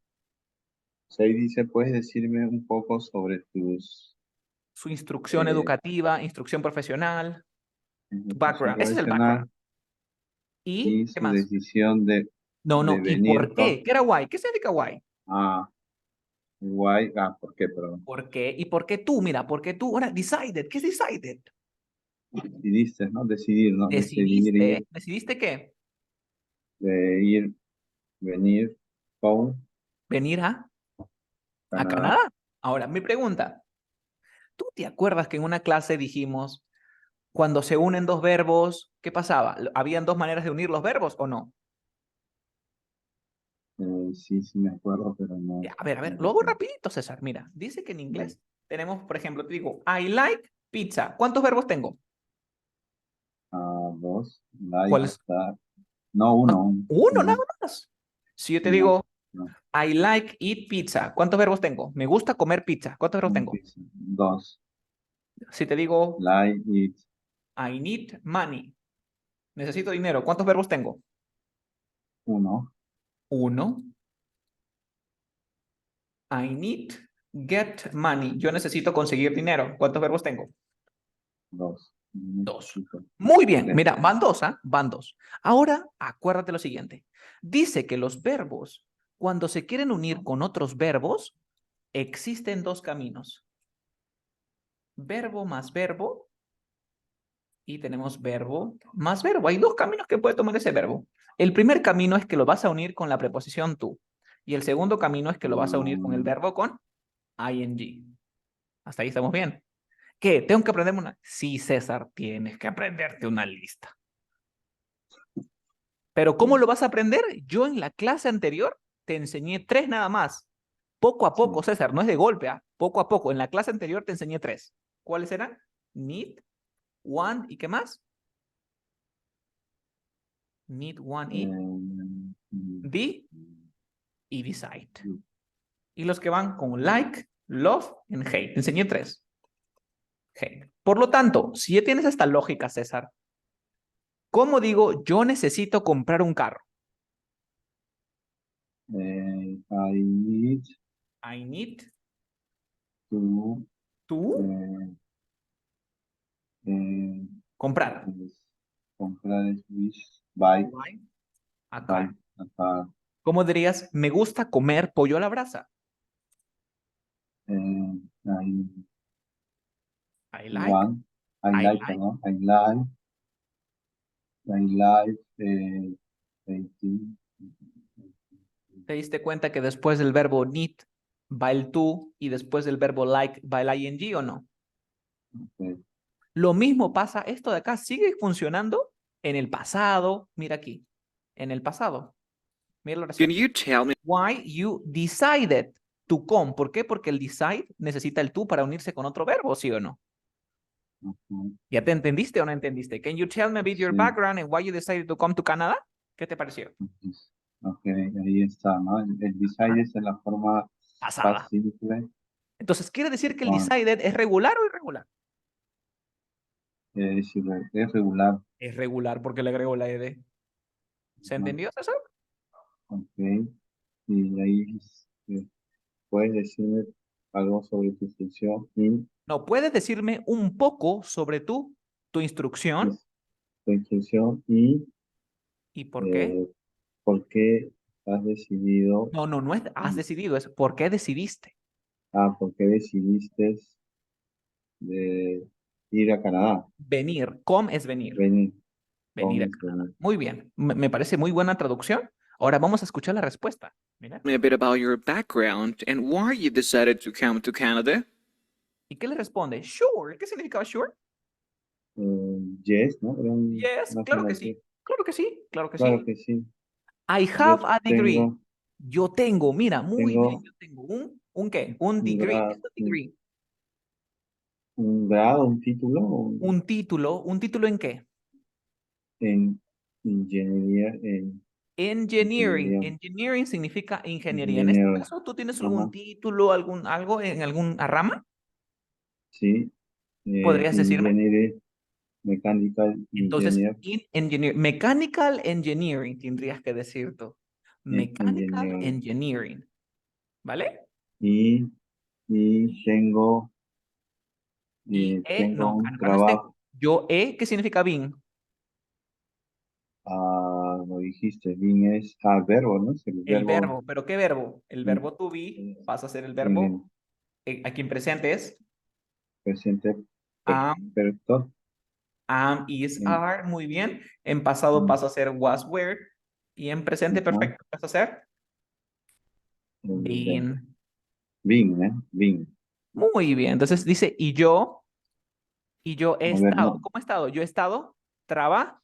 S2: Ahí dice, puedes decirme un poco sobre tus
S1: Su instrucción
S2: eh,
S1: educativa, instrucción profesional, tu
S2: educación
S1: background. Ese es el background.
S2: profesional
S1: ¿Y
S2: y
S1: qué
S2: su
S1: más?
S2: decisión
S1: No,
S2: de
S1: no. ¿Y
S2: venir
S1: por
S2: con
S1: qué? ¿Qué era why? ¿Qué significa why?
S2: a Uruguay. ¿Por qué? Perdón.
S1: ¿Por qué? ¿Y por qué tú? Mira, ¿por qué tú? Ahora, decided. ¿Qué es decided?
S2: Decidiste, ¿no? Decidir, ¿no? Decidir
S1: Decidiste. ¿Decidiste qué?
S2: ir, venir con
S1: Venir a
S2: Canadá.
S1: Canadá. Ahora, mi pregunta, ¿tú te acuerdas que en una clase dijimos, cuando se unen dos verbos, ¿qué pasaba? ¿Habían dos maneras de unir los verbos o no?
S2: Sí, sí me acuerdo, pero no.
S1: A ver,
S2: No
S1: lo hago
S2: recuerdo.
S1: rapidito, César. Mira, dice que en inglés tenemos, por ejemplo, te digo, I like pizza. ¿Cuántos verbos tengo?
S2: Dos, like,
S1: ¿Cuáles?
S2: gustar. No,
S1: Uno, nada
S2: uno,
S1: más. Si yo te
S2: no,
S1: digo,
S2: no,
S1: I like eat pizza, ¿cuántos verbos tengo? Me gusta comer pizza. ¿Cuántos verbos
S2: no,
S1: tengo?
S2: dos,
S1: Si te digo,
S2: like, it,
S1: I need money, necesito dinero, ¿cuántos verbos tengo?
S2: uno,
S1: Uno. I need get money. Yo necesito conseguir dinero. ¿Cuántos verbos tengo?
S2: dos,
S1: Dos. Muy bien, mira, van dos, ¿ah? Van dos. Ahora, acuérdate lo siguiente. Dice que los verbos, cuando se quieren unir con otros verbos, existen dos caminos. Verbo más verbo y tenemos verbo más verbo. Hay dos caminos que puede tomar ese verbo. El primer camino es que lo vas a unir con la preposición tú. Y el segundo camino es que lo vas a unir con el verbo con ing. Hasta ahí estamos bien. ¿Qué? ¿Tengo que aprenderme una? Sí, César, tienes que aprenderte una lista. Pero ¿cómo lo vas a aprender? Yo en la clase anterior te enseñé 3 nada más. Poco a poco, César, no es de golpe, ¿ah? Poco a poco. En la clase anterior te enseñé 3. ¿Cuáles eran? Need, want, ¿y qué más? Need, want, y be y decide. Y los que van con like, love y hate. Te enseñé 3. Hate. Por lo tanto, si ya tienes esta lógica, César, ¿cómo digo yo necesito comprar un carro?
S2: I need
S1: I need
S2: to
S1: to comprar.
S2: comprar buy
S1: Buy a
S2: buy
S1: car.
S2: a car.
S1: ¿Cómo dirías? Me gusta comer pollo a la brasa.
S2: I
S1: I like.
S2: want I
S1: I
S2: like,
S1: like.
S2: ¿no? I like eating.
S1: ¿Te diste cuenta que después del verbo need va el to y después del verbo like va el ing o no?
S2: Okay.
S1: Lo mismo pasa, esto de acá sigue funcionando en el pasado. Mira aquí, en el pasado. Mira la
S3: Can
S1: oración.
S3: you tell me
S1: Why you decided to come. ¿Por qué? Porque el decide necesita el to para unirse con otro verbo, ¿sí o no? ¿Ya te entendiste o no entendiste? Can you tell me about your
S2: Sí.
S1: background and why you decided to come to Canada? ¿Qué te pareció?
S2: Ok, ahí está, ¿no? El decide es en la forma
S1: Pasada.
S2: más simple.
S1: Entonces, ¿quiere decir que el
S2: Ah,
S1: decided es regular o irregular?
S2: es regular.
S1: Es regular porque le agrego la ed. ¿Se entendió, César?
S2: Ok, y ahí puedes decirme algo sobre tu instrucción y
S1: No, puedes decirme un poco sobre tu instrucción
S2: tu instrucción y
S1: y por qué.
S2: por qué has decidido,
S1: No, no, no es has decidido, es por qué decidiste
S2: por qué decidiste de ir a Canadá,
S1: venir. Com es venir.
S2: venir con
S1: Venir a
S2: este,
S1: Canadá. Muy bien. Me parece muy buena traducción. Ahora vamos a escuchar la respuesta. Mira.
S3: a bit about your background and why you decided to come to Canada?
S1: ¿Y qué le responde? Sure. ¿Qué significaba sure?
S2: yes, ¿no? Era
S1: Yes,
S2: una
S1: claro que sí.
S2: afirmación.
S1: Claro que sí. Claro que
S2: Claro
S1: sí.
S2: que sí.
S1: I
S2: Yo
S1: have a degree.
S2: tengo,
S1: Yo tengo, mira, muy bien.
S2: tengo
S1: Yo tengo ¿un qué? Un
S2: un
S1: degree. ¿Qué
S2: grado,
S1: es un degree?
S2: un título
S1: ¿Un título en qué?
S2: en ingeniería,
S1: Engineering.
S2: ingeniería,
S1: Engineering significa ingeniería. En este
S2: ingeniero.
S1: caso, ¿tú tienes algún
S2: Ajá,
S1: título, algo en alguna rama?
S2: sí,
S1: ¿Podrías decirme?
S2: ingeniería, mechanical
S1: Entonces,
S2: engineer,
S1: mechanical engineering tendrías que decir tú. Mechanical
S2: engineer.
S1: engineering, ¿vale?
S2: Y, y tengo, tengo
S1: No,
S2: un
S1: acá no es
S2: trabajo,
S1: yo ¿qué significa being?
S2: lo dijiste, bien es, verbo, ¿no? Es el
S1: El
S2: verbo
S1: verbo, ¿pero qué verbo? El
S2: en,
S1: verbo to be
S2: en
S1: pasa a ser el
S2: en el
S1: verbo, aquí en presente es
S2: presente
S1: am,
S2: perfecto,
S1: is,
S2: en,
S1: are, muy bien. En pasado
S2: en,
S1: pasa a ser was, were. Y en presente
S2: ajá,
S1: perfecto pasa a ser
S2: de-
S1: been.
S2: bien, ¿eh? Bien.
S1: Muy bien, entonces dice, y yo he
S2: A ver,
S1: estado.
S2: no.
S1: ¿Cómo he estado? Yo he estado traba,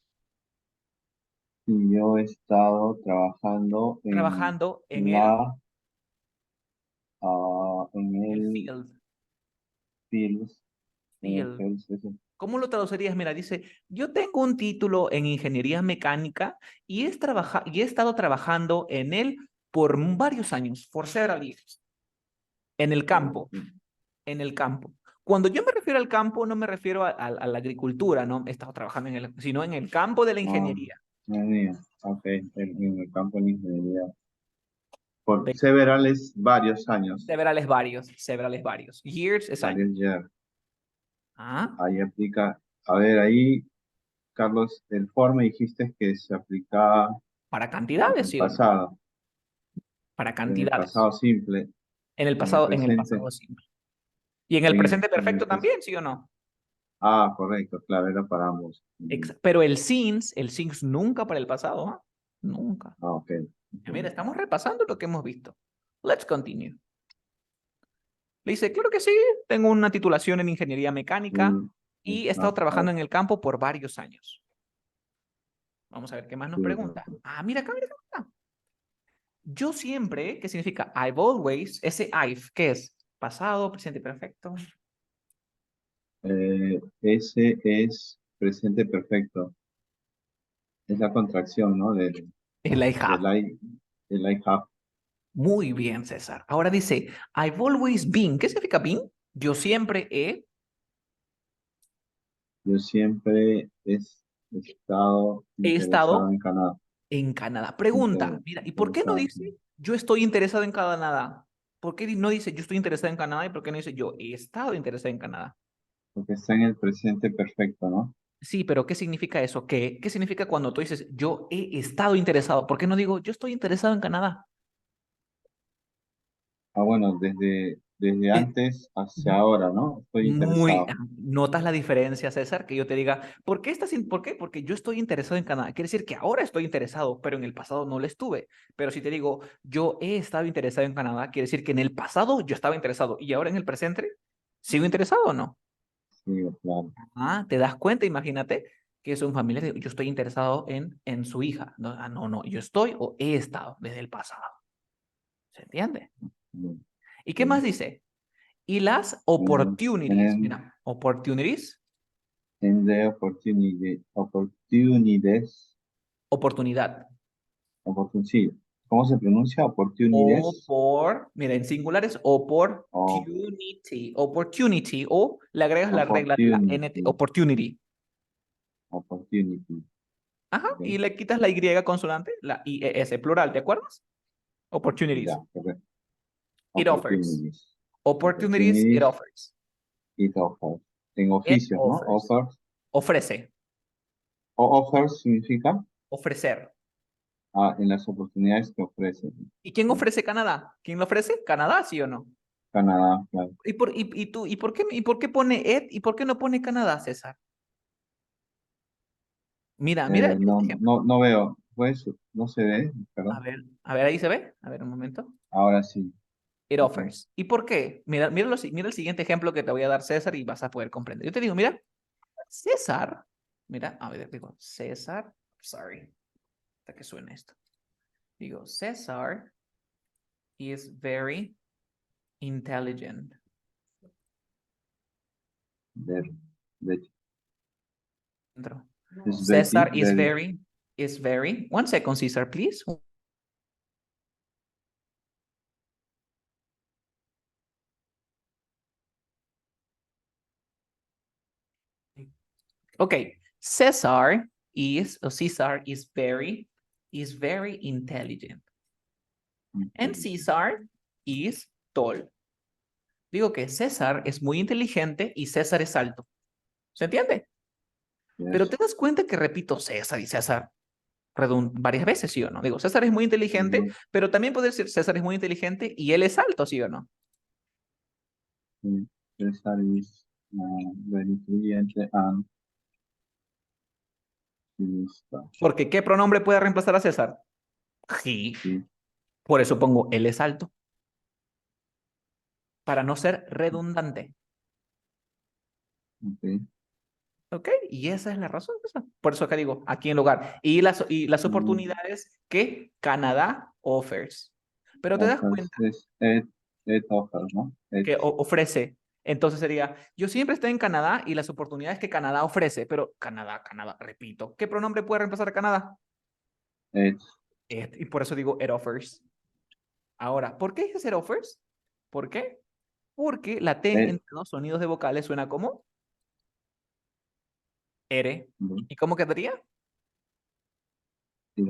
S2: Y yo he estado trabajando en
S1: trabajando en
S2: la, en
S1: el
S2: el
S1: field.
S2: field, en el
S1: Field.
S2: field, ese.
S1: ¿Cómo lo traducirías? Mira, dice, yo tengo un título en ingeniería mecánica y he estado trabajando en él por varios años, for several years, en el campo, en el campo. Cuando yo me refiero al campo, no me refiero a la agricultura, no he estado trabajando sino en el campo de la
S2: Ah,
S1: ingeniería.
S2: ok, en el campo de ingeniería. Por severales varios años,
S1: Severales varios. Years, exacto.
S2: varios years.
S1: Ah,
S2: Ahí aplica A ver, ahí, Carlos, el for me dijiste que se aplicaba
S1: Para
S2: en
S1: cantidades,
S2: el
S1: ¿sí o no?
S2: pasado,
S1: Para
S2: en el
S1: cantidades.
S2: pasado simple, en el
S1: En el
S2: presente,
S1: pasado simple. Y en el presente
S2: en el
S1: perfecto también, ¿sí o no?
S2: Ah, correcto, claro, era para ambos.
S1: Pero el since nunca para el pasado, ¿ah? Nunca.
S2: Ok.
S1: Mira, estamos repasando lo que hemos visto. Let's continue. Le dice, claro que sí, tengo una titulación en ingeniería mecánica
S2: Mm,
S1: y he estado trabajando en el campo por varios años. Vamos a ver qué más nos pregunta. Ah, mira acá, mira acá. Mira acá. Yo siempre, ¿qué significa? I've always, ese I've, ¿qué es? Pasado, presente perfecto.
S2: Ese es presente perfecto. Es la contracción, ¿no?
S1: El I have.
S2: Del I have.
S1: Muy bien, César. Ahora dice, I've always been. ¿Qué significa been? Yo siempre
S2: Yo siempre he estado
S1: he
S2: interesado
S1: estado
S2: en Canadá.
S1: en Canadá. Pregunta, mira, ¿y por qué no
S2: Interesado en
S1: dice yo estoy interesado en Canadá? ¿Por qué no dice yo estoy interesado en Canadá y por qué no dice yo he estado interesado en Canadá?
S2: Porque está en el presente perfecto, ¿no?
S1: Sí, pero ¿qué significa eso? ¿Qué significa cuando tú dices yo he estado interesado? ¿Por qué no digo yo estoy interesado en Canadá?
S2: Ah, bueno, desde
S1: Eh,
S2: antes hacia ahora, ¿no? Estoy
S1: Muy,
S2: interesado.
S1: ¿notas la diferencia, César? Que yo te diga, ¿por qué estás por qué? Porque yo estoy interesado en Canadá. Quiere decir que ahora estoy interesado, pero en el pasado no lo estuve. Pero si te digo, yo he estado interesado en Canadá, quiere decir que en el pasado yo estaba interesado y ahora en el presente, ¿sigo interesado o no?
S2: Sí, claro.
S1: Ah, ¿te das cuenta? Imagínate que son familias yo estoy interesado en su hija. No, no, no, yo estoy o he estado desde el pasado. ¿Se entiende?
S2: Bien,
S1: ¿Y qué más
S2: bien.
S1: dice? Y las
S2: And,
S1: opportunities.
S2: and
S1: Mira, opportunities,
S2: and the opportunities,
S1: oportunidad.
S2: sí. ¿Cómo se pronuncia? Opportunities.
S1: Mira, en singular es
S2: O
S1: opportunity, o le agregas la regla de la NT,
S2: opportunity.
S1: opportunity.
S2: Opportunity.
S1: Ajá, y
S2: Ok.
S1: le quitas la Y consonante, la IES, plural, ¿te acuerdas?
S2: Ya,
S1: Opportunities.
S2: correcto.
S1: It offers.
S2: Opportunities.
S1: Opportunities, it
S2: Opportunities.
S1: offers.
S2: It offers. En
S1: It
S2: oficios, ¿no?
S1: offers.
S2: Offers.
S1: Ofrece,
S2: O offers significa
S1: ofrecer.
S2: en las oportunidades que ofrece.
S1: ¿Y quién
S2: ¿No?
S1: ofrece Canadá? ¿Quién lo ofrece? Canadá, ¿sí o no?
S2: Canadá, claro.
S1: ¿Y por qué pone it y por qué no pone Canadá, César? Mira, mira este
S2: No,
S1: ejemplo.
S2: no veo. Pues no se ve, perdón.
S1: A ver, ahí se ve. A ver, un momento.
S2: Ahora sí.
S1: It
S2: Ok.
S1: offers. ¿Y por qué? Mira, mira el siguiente ejemplo que te voy a dar, César, y vas a poder comprender. Yo te digo, mira, César, mira, a ver, digo, César, sorry, hasta que suene esto. Digo, César is very intelligent.
S2: Ver, ver.
S1: Dentro.
S2: Es Betty,
S1: César
S2: very.
S1: is very, one second, César, please. Ok, César is very intelligent. And César is tall. Digo que César es muy inteligente y César es alto. ¿Se entiende? Pero
S2: Yes.
S1: te das cuenta que repito César y César varias veces, ¿sí o no? Digo, César es muy inteligente,
S2: Mhm.
S1: pero también puede decir César es muy inteligente y él es alto, ¿sí o no?
S2: Cesar is very intelligent and is,
S1: Porque ¿qué pronombre puede reemplazar a César? He.
S2: sí,
S1: Por eso pongo él es alto. Para no ser redundante.
S2: ok.
S1: ¿Ok? Y esa es la razón. Por eso acá digo, aquí en lugar. Y las
S2: Mm,
S1: oportunidades que Canadá offers. Pero te das
S2: offers
S1: cuenta
S2: es it offers, ¿no? It,
S1: que ofrece. Entonces sería, yo siempre estoy en Canadá y las oportunidades que Canadá ofrece, pero Canadá, repito. ¿Qué pronombre puede reemplazar a Canadá?
S2: it,
S1: Y por eso digo it offers. Ahora, ¿por qué dices it offers? ¿Por qué? Porque la T
S2: it,
S1: entre dos sonidos de vocales suena como ere.
S2: mm,
S1: ¿Y cómo quedaría?
S2: it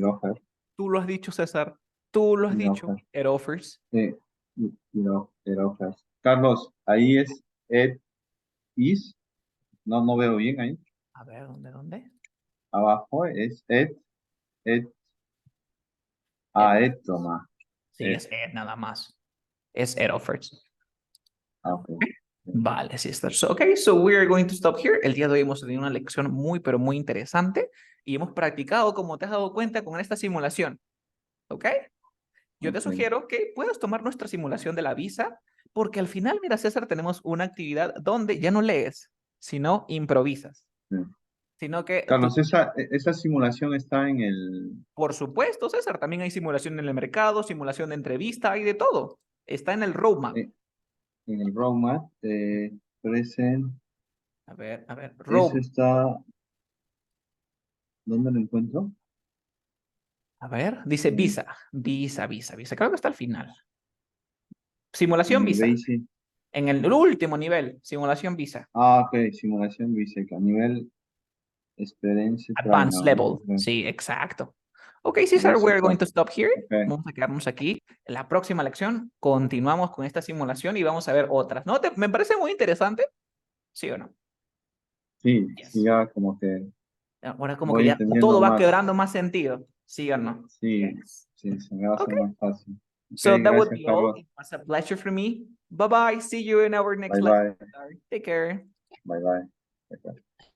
S2: offers,
S1: Tú lo has dicho, César. Tú lo has
S2: it
S1: dicho.
S2: offers,
S1: It offers.
S2: it offers. Carlos, ahí es it is, no veo bien ahí.
S1: A ver, ¿dónde?
S2: Abajo es
S1: Ed.
S2: etoma.
S1: Sí, es Ed nada más. Es Ed Offerts.
S2: Ok.
S1: Vale, sisters. So, okay, so we are going to stop here. El día de hoy hemos tenido una lección muy, pero muy interesante y hemos practicado, como te has dado cuenta, con esta simulación. ¿Ok? Yo te
S2: Ok.
S1: sugiero que puedas tomar nuestra simulación de la visa, porque al final, mira, César, tenemos una actividad donde ya no lees, sino improvisas.
S2: Sí.
S1: Sino que tú,
S2: Carlos, esa simulación está en el,
S1: por supuesto, César, también hay simulación en el mercado, simulación de entrevista, hay de todo. Está en el roadmap.
S2: en el roadmap. Present.
S1: A ver,
S2: Eso
S1: roadmap.
S2: está. ¿Dónde lo encuentro?
S1: A ver, dice
S2: En,
S1: visa. Creo que está al final. Simulación
S2: en el
S1: visa.
S2: Basic.
S1: En el último nivel, simulación visa.
S2: Ah, ok. Simulación Basic. A nivel Experience
S1: Advanced
S2: Trainer.
S1: level.
S2: Ok.
S1: Sí, exacto. Ok, César,
S2: Eso
S1: we're
S2: está.
S1: going to stop here.
S2: Ok.
S1: Vamos a quedarnos aquí. En la próxima lección continuamos con esta simulación y vamos a ver otras. ¿No? ¿Me parece muy interesante? ¿Sí o no?
S2: Sí, sí,
S1: Yes.
S2: ya como que
S1: Ahora como que
S2: voy
S1: ya
S2: entendiendo
S1: todo va
S2: más.
S1: quebrando más sentido. ¿Sí o no?
S2: Sí,
S1: Yes.
S2: sí, se me va a hacer
S1: Okay.
S2: más fácil. Ok,
S1: So that would
S2: gracias,
S1: be all.
S2: Carlos.
S1: It was a pleasure for me. Bye-bye. See you in our next
S2: Bye
S1: lesson.
S2: bye.
S1: Take care.
S2: Bye bye. Bye bye.